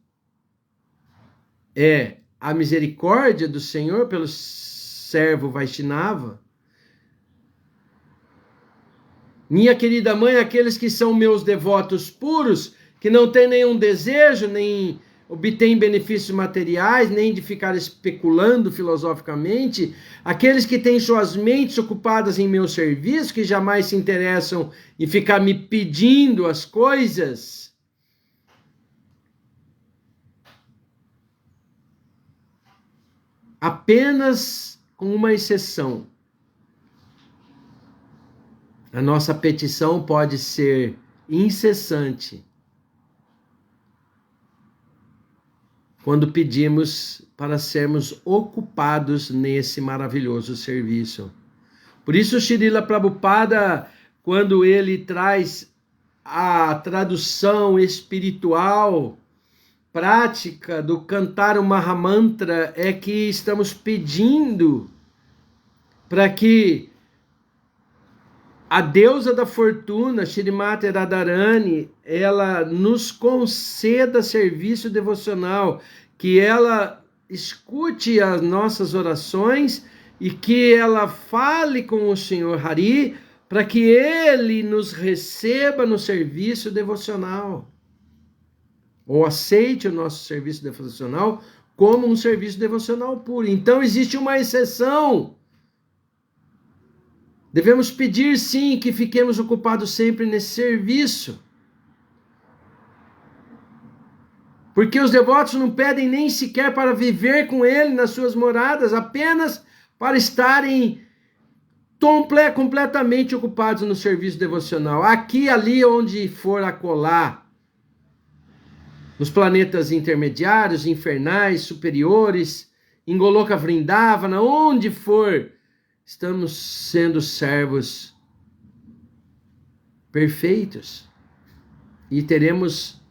é a misericórdia do Senhor pelo servo Vaishnava. Minha querida mãe, aqueles que são meus devotos puros, que não têm nenhum desejo, nem obtêm benefícios materiais, nem de ficar especulando filosoficamente, aqueles que têm suas mentes ocupadas em meu serviço, que jamais se interessam em ficar me pedindo as coisas, apenas com uma exceção. A nossa petição pode ser incessante quando pedimos para sermos ocupados nesse maravilhoso serviço. Por isso, Srila Prabhupada, quando ele traz a tradução espiritual, prática do cantar o Mahamantra, é que estamos pedindo para que a deusa da fortuna, Shrimati Radharani, ela nos conceda serviço devocional, que ela escute as nossas orações e que ela fale com o Senhor Hari para que ele nos receba no serviço devocional, ou aceite o nosso serviço devocional como um serviço devocional puro. Então existe uma exceção. Devemos pedir, sim, que fiquemos ocupados sempre nesse serviço. Porque os devotos não pedem nem sequer para viver com ele nas suas moradas, apenas para estarem completamente ocupados no serviço devocional. Aqui, ali, onde for acolá, nos planetas intermediários, infernais, superiores, em Goloka Vrindavana, onde for, estamos sendo servos perfeitos e teremos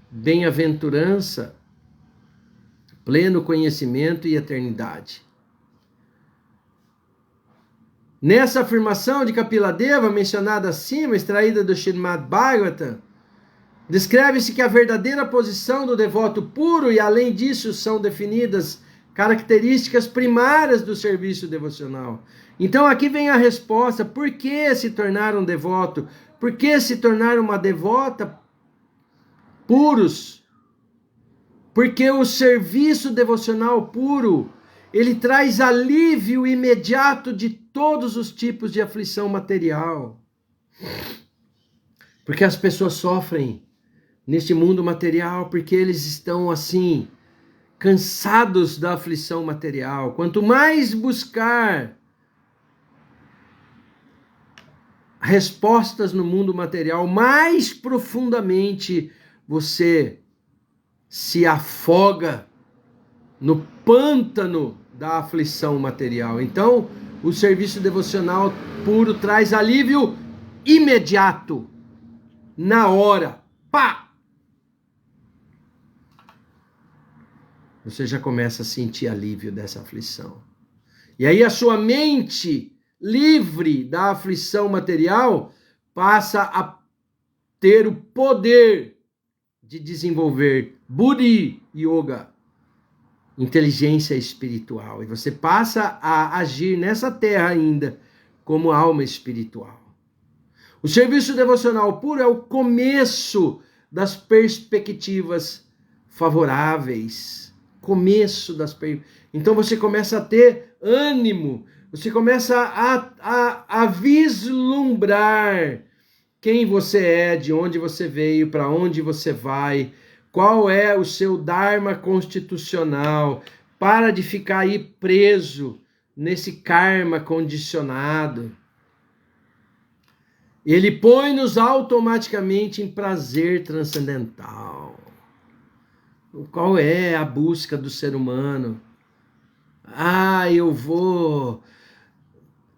bem-aventurança, pleno conhecimento e eternidade. Nessa afirmação de Kapiladeva, mencionada acima, extraída do Srimad Bhagavatam, descreve-se que a verdadeira posição do devoto puro, e além disso são definidas características primárias do serviço devocional. Então aqui vem a resposta: por que se tornar um devoto? Por que se tornar uma devota puros? Porque o serviço devocional puro, ele traz alívio imediato de todos os tipos de aflição material. Porque as pessoas sofrem neste mundo material porque eles estão assim, cansados da aflição material. Quanto mais buscar respostas no mundo material, mais profundamente você se afoga no pântano da aflição material. Então, o serviço devocional puro traz alívio imediato, na hora, pá! Você já começa a sentir alívio dessa aflição. E aí a sua mente, livre da aflição material, passa a ter o poder de desenvolver Buddhi Yoga, inteligência espiritual. E você passa a agir nessa terra ainda como alma espiritual. O serviço devocional puro é o começo das perspectivas favoráveis. Então você começa a ter ânimo, você começa a vislumbrar quem você é, de onde você veio, para onde você vai, qual é o seu dharma constitucional. Para de ficar aí preso nesse karma condicionado. Ele põe-nos automaticamente em prazer transcendental. Qual é a busca do ser humano? Eu vou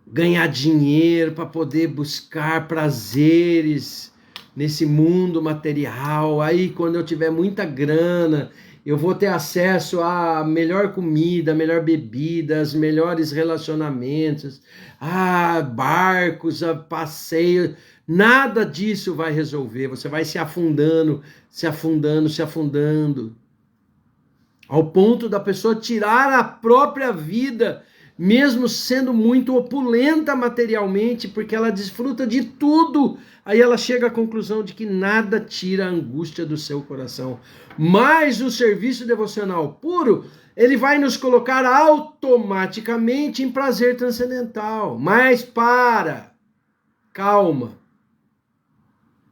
ganhar dinheiro para poder buscar prazeres nesse mundo material. Aí, quando eu tiver muita grana, eu vou ter acesso à melhor comida, melhor bebida, os melhores relacionamentos, barcos, passeios. Nada disso vai resolver. Você vai se afundando, se afundando, se afundando, ao ponto da pessoa tirar a própria vida, mesmo sendo muito opulenta materialmente, porque ela desfruta de tudo. Aí ela chega à conclusão de que nada tira a angústia do seu coração. Mas o serviço devocional puro, ele vai nos colocar automaticamente em prazer transcendental. Mas calma.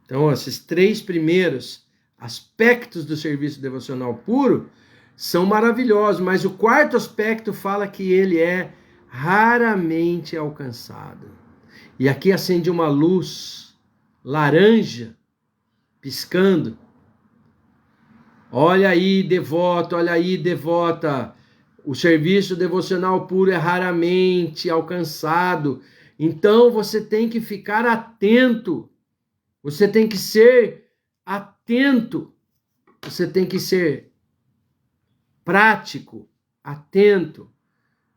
Então, esses 3 primeiros aspectos do serviço devocional puro são maravilhosos, mas o 4º aspecto fala que ele é raramente alcançado. E aqui acende uma luz laranja, piscando. Olha aí, devoto, olha aí, devota. O serviço devocional puro é raramente alcançado. Então você tem que ficar atento, você tem que ser atento, você tem que ser prático, atento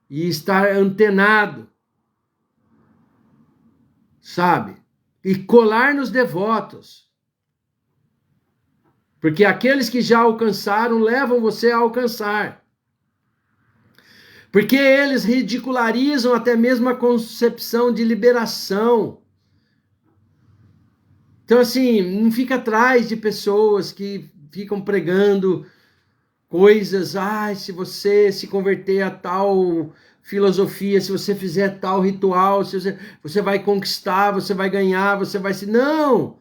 e estar antenado, sabe? E colar nos devotos. Porque aqueles que já alcançaram levam você a alcançar. Porque eles ridicularizam até mesmo a concepção de liberação. Então, assim, não fica atrás de pessoas que ficam pregando coisas. Se você se converter a tal filosofia, se você fizer tal ritual, você vai conquistar, você vai ganhar, você vai se... Não!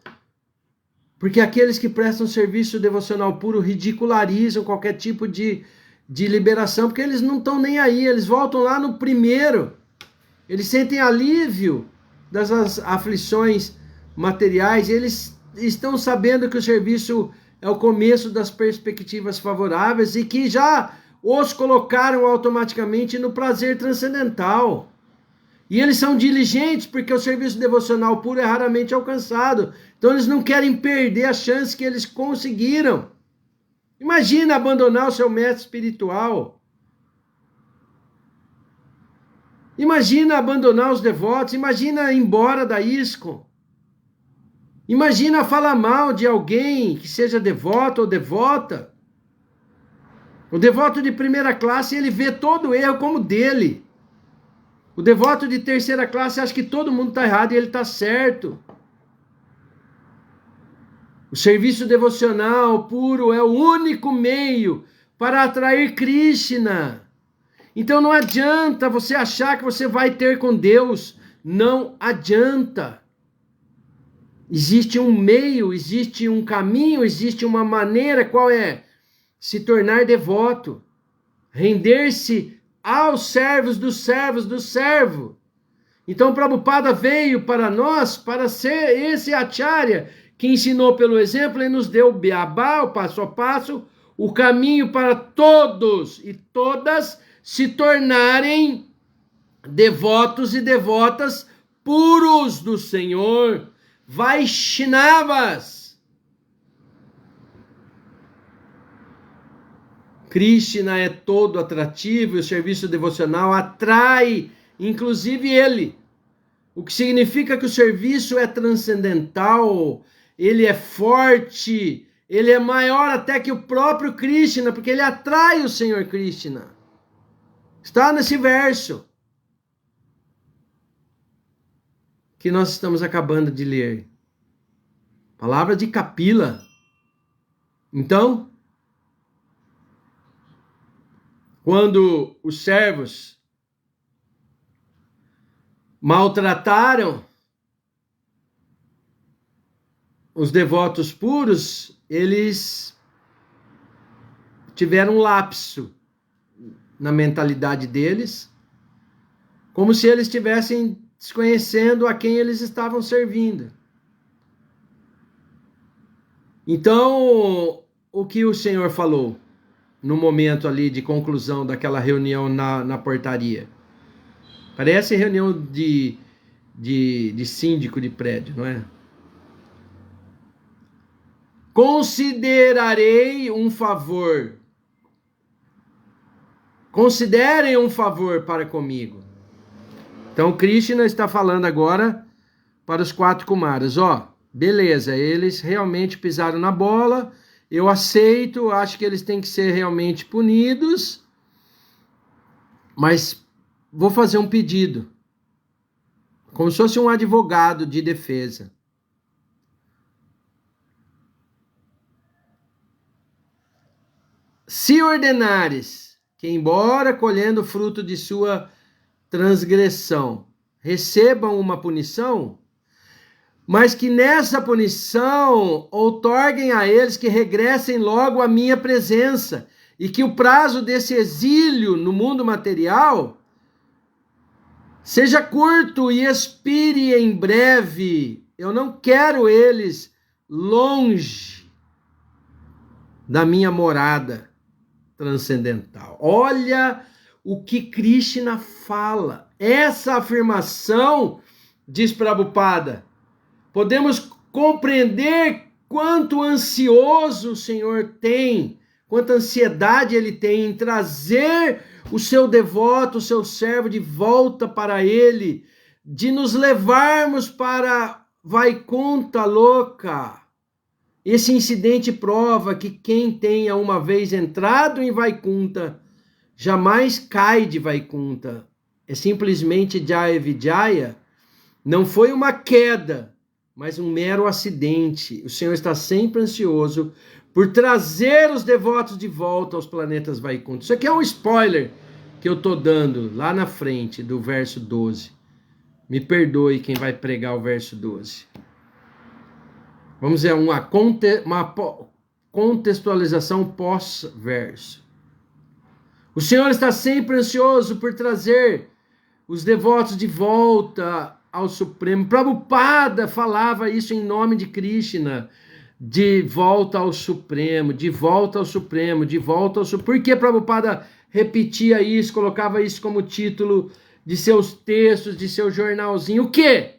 Porque aqueles que prestam serviço devocional puro ridicularizam qualquer tipo de liberação, porque eles não estão nem aí, eles voltam lá no primeiro. Eles sentem alívio das aflições materiais, eles estão sabendo que o serviço é o começo das perspectivas favoráveis e que já os colocaram automaticamente no prazer transcendental. E eles são diligentes porque o serviço devocional puro é raramente alcançado. Então eles não querem perder a chance que eles conseguiram. Imagina abandonar o seu mestre espiritual. Imagina abandonar os devotos. Imagina ir embora da ISKCON. Imagina falar mal de alguém que seja devoto ou devota. O devoto de primeira classe, ele vê todo erro como dele. O devoto de terceira classe acha que todo mundo está errado e ele está certo. O serviço devocional puro é o único meio para atrair Krishna. Então não adianta você achar que você vai ter com Deus. Não adianta. Existe um meio, existe um caminho, existe uma maneira. Qual é? Se tornar devoto. Render-se aos servos do servo. Então Prabhupada veio para nós para ser esse acharya que ensinou pelo exemplo e nos deu o beabá, o passo a passo, o caminho para todos e todas se tornarem devotos e devotas puros do Senhor, Vaishnavas. Krishna é todo atrativo e o serviço devocional atrai, inclusive ele. O que significa que o serviço é transcendental, ele é forte, ele é maior até que o próprio Krishna, porque ele atrai o Senhor Krishna. Está nesse verso que nós estamos acabando de ler. Palavra de Kapila. Então, quando os servos maltrataram os devotos puros, eles tiveram um lapso na mentalidade deles, como se eles estivessem desconhecendo a quem eles estavam servindo. Então, o que o Senhor falou no momento ali de conclusão daquela reunião na portaria? Parece reunião de síndico de prédio, não é? Considerarei um favor. Considerem um favor para comigo. Então, Krishna está falando agora para os 4 Kumaras. Beleza, eles realmente pisaram na bola, eu aceito, acho que eles têm que ser realmente punidos, mas vou fazer um pedido, como se fosse um advogado de defesa. Se ordenares que, embora colhendo o fruto de sua transgressão, recebam uma punição, mas que nessa punição outorguem a eles que regressem logo à minha presença, e que o prazo desse exílio no mundo material seja curto e expire em breve. Eu não quero eles longe da minha morada transcendental. Olha o que Krishna fala. Essa afirmação diz Prabhupada. Podemos compreender quanto ansioso o Senhor tem, quanta ansiedade Ele tem em trazer o seu devoto, o seu servo de volta para Ele, de nos levarmos para Vaikunta Loka. Esse incidente prova que quem tenha uma vez entrado em Vaikunta jamais cai de Vaikunta. É simplesmente Jaya Vijaya. Não foi uma queda, mas um mero acidente. O Senhor está sempre ansioso por trazer os devotos de volta aos planetas Vaikunta. Isso aqui é um spoiler que eu estou dando lá na frente do verso 12. Me perdoe quem vai pregar o verso 12. Vamos ver uma contextualização pós-verso. O Senhor está sempre ansioso por trazer os devotos de volta ao Supremo. Prabhupada falava isso em nome de Krishna. De volta ao Supremo, de volta ao Supremo, de volta ao Supremo. Por que Prabhupada repetia isso, colocava isso como título de seus textos, de seu jornalzinho? O quê?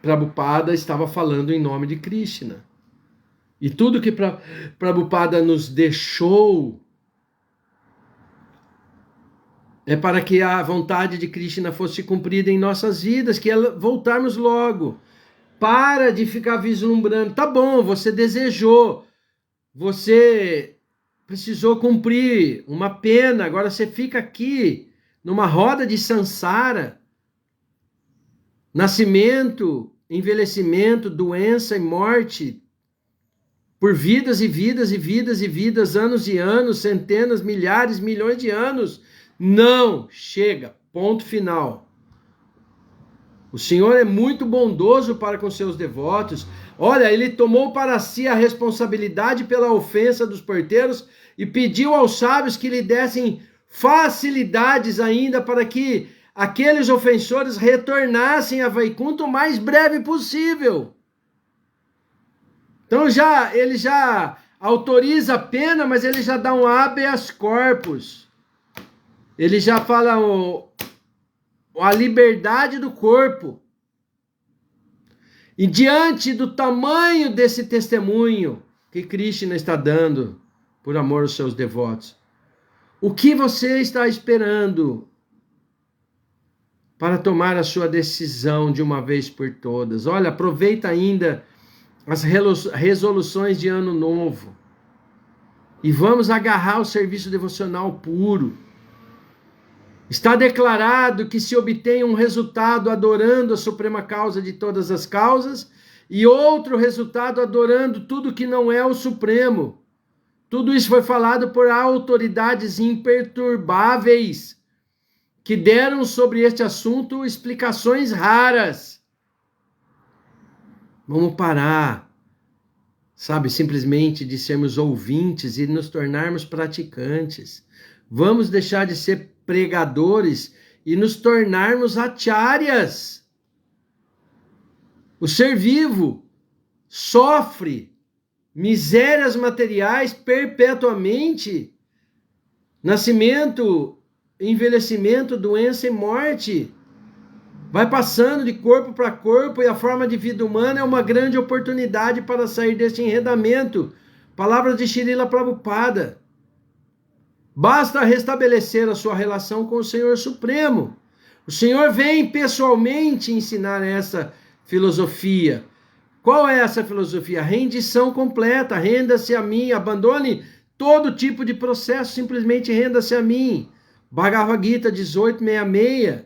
Prabhupada estava falando em nome de Krishna. E tudo que Prabhupada nos deixou é para que a vontade de Krishna fosse cumprida em nossas vidas, que é voltarmos logo. Para de ficar vislumbrando. Tá bom, você desejou, você precisou cumprir uma pena, agora você fica aqui numa roda de sansara. Nascimento, envelhecimento, doença e morte, por vidas e vidas e vidas e vidas, anos e anos, centenas, milhares, milhões de anos. Não, chega, ponto final. O Senhor é muito bondoso para com seus devotos. Olha, ele tomou para si a responsabilidade pela ofensa dos porteiros e pediu aos sábios que lhe dessem facilidades ainda para que aqueles ofensores retornassem a Vaikunta o mais breve possível. Então ele já autoriza a pena, mas ele já dá um habeas corpus. Ele já fala a liberdade do corpo. E diante do tamanho desse testemunho que Krishna está dando por amor aos seus devotos, o que você está esperando para tomar a sua decisão de uma vez por todas? Olha, aproveita ainda as resoluções de ano novo e vamos agarrar o serviço devocional puro. Está declarado que se obtém um resultado adorando a suprema causa de todas as causas e outro resultado adorando tudo que não é o supremo. Tudo isso foi falado por autoridades imperturbáveis que deram sobre este assunto explicações raras. Vamos parar, sabe, simplesmente de sermos ouvintes e nos tornarmos praticantes. Vamos deixar de ser pregadores e nos tornarmos acharyas. O ser vivo sofre misérias materiais perpetuamente, nascimento, envelhecimento, doença e morte. Vai passando de corpo para corpo e a forma de vida humana é uma grande oportunidade para sair deste enredamento. Palavras de Srila Prabhupada. Basta restabelecer a sua relação com o Senhor Supremo. O Senhor vem pessoalmente ensinar essa filosofia. Qual é essa filosofia? Rendição completa. Renda-se a mim. Abandone todo tipo de processo. Simplesmente renda-se a mim. Bhagavad Gita 18:66.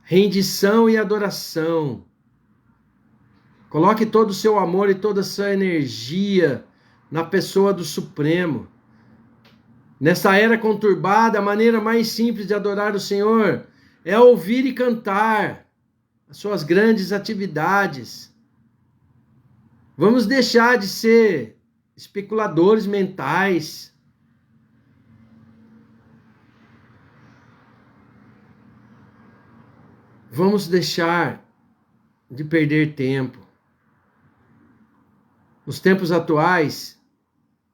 Rendição e adoração. Coloque todo o seu amor e toda a sua energia na pessoa do Supremo. Nessa era conturbada, a maneira mais simples de adorar o Senhor é ouvir e cantar as suas grandes atividades. Vamos deixar de ser especuladores mentais. Vamos deixar de perder tempo. Nos tempos atuais,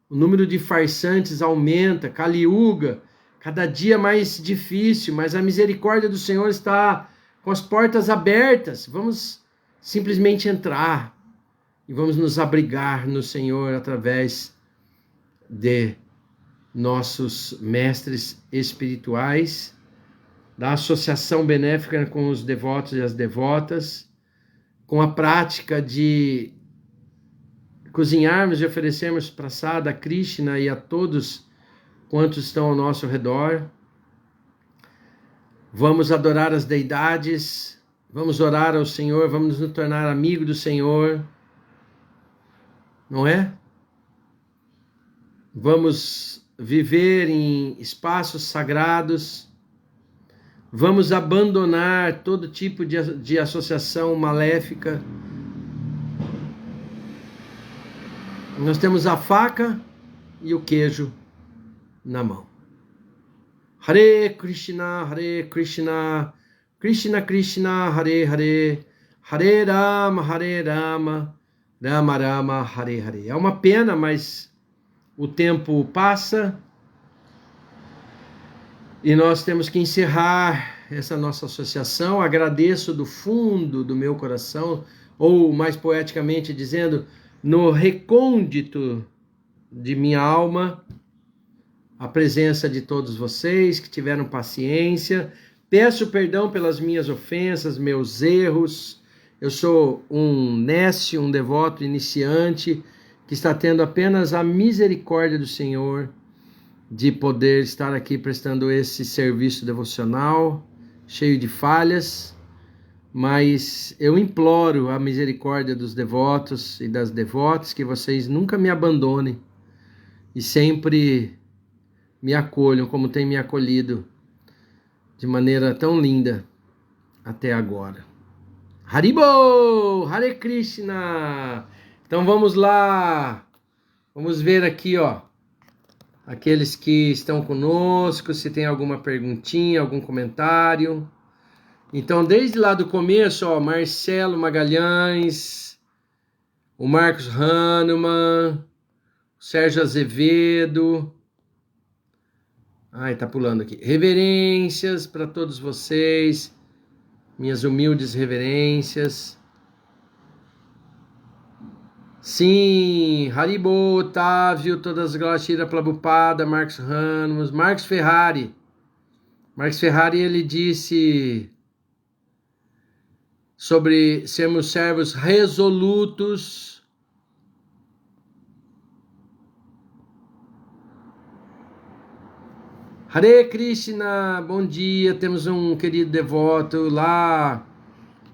o número de farsantes aumenta. Kali Yuga cada dia mais difícil, mas a misericórdia do Senhor está com as portas abertas. Vamos simplesmente entrar e vamos nos abrigar no Senhor através de nossos mestres espirituais, da associação benéfica com os devotos e as devotas, com a prática de cozinharmos e oferecermos prasada a Krishna e a todos quantos estão ao nosso redor. Vamos adorar as deidades, vamos orar ao Senhor, vamos nos tornar amigos do Senhor, não é? Vamos viver em espaços sagrados, vamos abandonar todo tipo de associação maléfica. Nós temos a faca e o queijo na mão. Hare Krishna, Krishna Krishna, Hare Hare, Hare Rama, Rama Rama, Hare Hare. É uma pena, mas o tempo passa e nós temos que encerrar essa nossa associação. Agradeço do fundo do meu coração, ou mais poeticamente dizendo, no recôndito de minha alma, a presença de todos vocês que tiveram paciência. Peço perdão pelas minhas ofensas, meus erros. Eu sou um nécio, um devoto iniciante que está tendo apenas a misericórdia do Senhor de poder estar aqui prestando esse serviço devocional, cheio de falhas, mas eu imploro a misericórdia dos devotos e das devotas que vocês nunca me abandonem e sempre me acolham como tem me acolhido de maneira tão linda até agora. Haribo! Hare Krishna! Então vamos lá, vamos ver aqui, ó, aqueles que estão conosco, se tem alguma perguntinha, algum comentário. Então, desde lá do começo, ó, Marcelo Magalhães, o Marcos Hahnemann, o Sérgio Azevedo. Ai, tá pulando aqui. Reverências para todos vocês, minhas humildes reverências. Sim, Haribo, Otávio, todas as glórias, Shila Prabhupada, Marcos Ramos, Marcos Ferrari. Marcos Ferrari, ele disse sobre sermos servos resolutos. Hare Krishna, bom dia, temos um querido devoto lá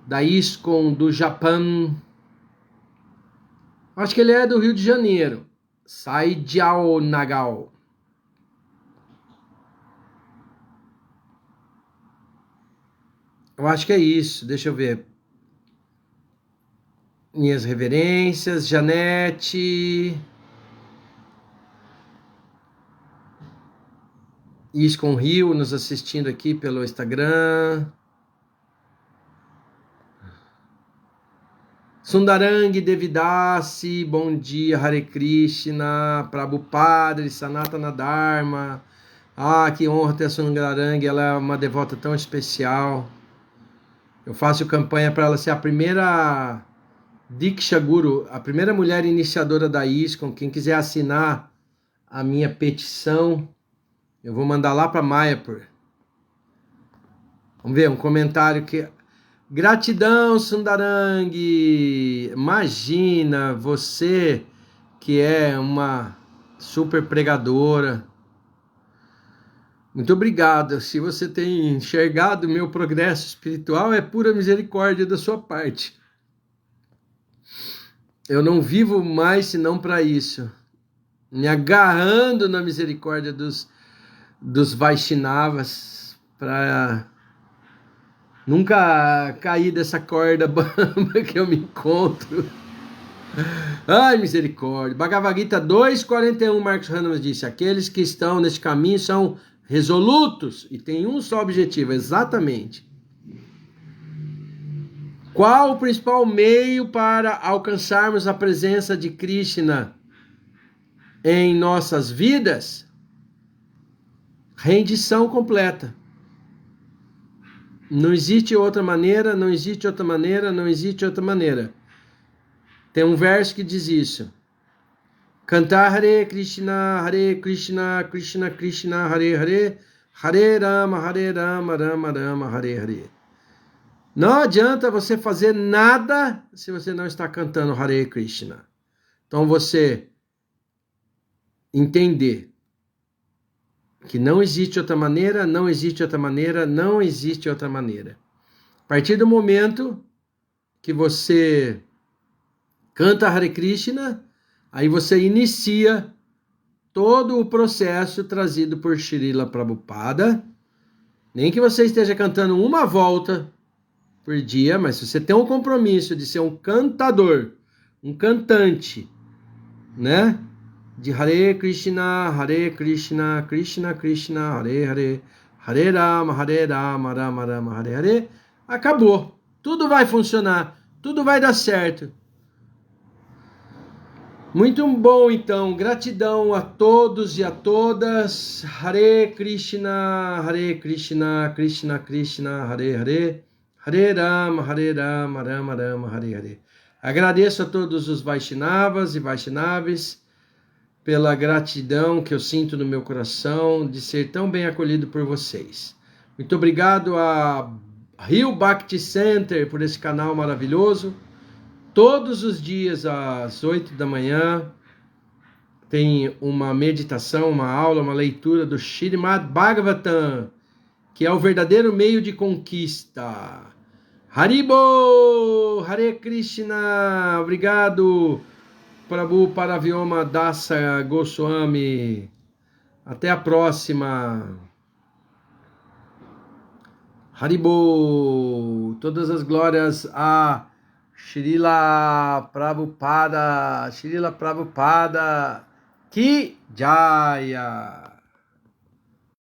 da ISKCON do Japão. Acho que ele é do Rio de Janeiro. Saijiao Nagao. Eu acho que é isso. Deixa eu ver. Minhas reverências. Janete. ISKCON Rio nos assistindo aqui pelo Instagram. Sundarang Devidasi, bom dia, Hare Krishna, Prabhupada, Sanatana Dharma. Ah, que honra ter a Sundarang, ela é uma devota tão especial. Eu faço campanha para ela ser a primeira Diksha Guru, a primeira mulher iniciadora da ISKCON. Quem quiser assinar a minha petição, eu vou mandar lá para Mayapur. Vamos ver, um comentário que... Gratidão, Sundarang! Imagina, você que é uma super pregadora. Muito obrigado. Se você tem enxergado meu progresso espiritual, é pura misericórdia da sua parte. Eu não vivo mais senão para isso. Me agarrando na misericórdia dos Vaishnavas para... nunca caí dessa corda bamba que eu me encontro. Ai, misericórdia. Bhagavad Gita 2:41, Marcos Hahnemann disse, aqueles que estão neste caminho são resolutos e têm um só objetivo, exatamente. Qual o principal meio para alcançarmos a presença de Krishna em nossas vidas? rendição completa. Não existe outra maneira, não existe outra maneira, não existe outra maneira. Tem um verso que diz isso. Cantar Hare Krishna, Krishna Krishna, Hare Hare, Hare Rama, Rama Rama, Hare Hare. Não adianta você fazer nada se você não está cantando Hare Krishna. Então você entender que não existe outra maneira, não existe outra maneira, não existe outra maneira. A partir do momento que você canta Hare Krishna, aí você inicia todo o processo trazido por Srila Prabhupada. Nem que você esteja cantando uma volta por dia, mas se você tem um compromisso de ser um cantador, um cantante, né? De Hare Krishna, Krishna Krishna, Hare Hare, Hare Rama, Rama Rama, Hare Hare, acabou. Tudo vai funcionar, tudo vai dar certo. Muito bom, então. Gratidão a todos e a todas. Hare Krishna, Krishna Krishna, Hare Hare, Hare Rama, Rama Rama, Hare Hare. Agradeço a todos os Vaishnavas e Vaishnavis pela gratidão que eu sinto no meu coração de ser tão bem acolhido por vocês. Muito obrigado a Rio Bhakti Center por esse canal maravilhoso. Todos os dias às 8 da manhã tem uma meditação, uma aula, uma leitura do Srimad Bhagavatam, que é o verdadeiro meio de conquista. Haribo! Hare Krishna! Obrigado, Prabhu Paravyoma Dasa Goswami. Até a próxima. Haribo! Todas as glórias a Srila Prabhupada, Ki Jaya.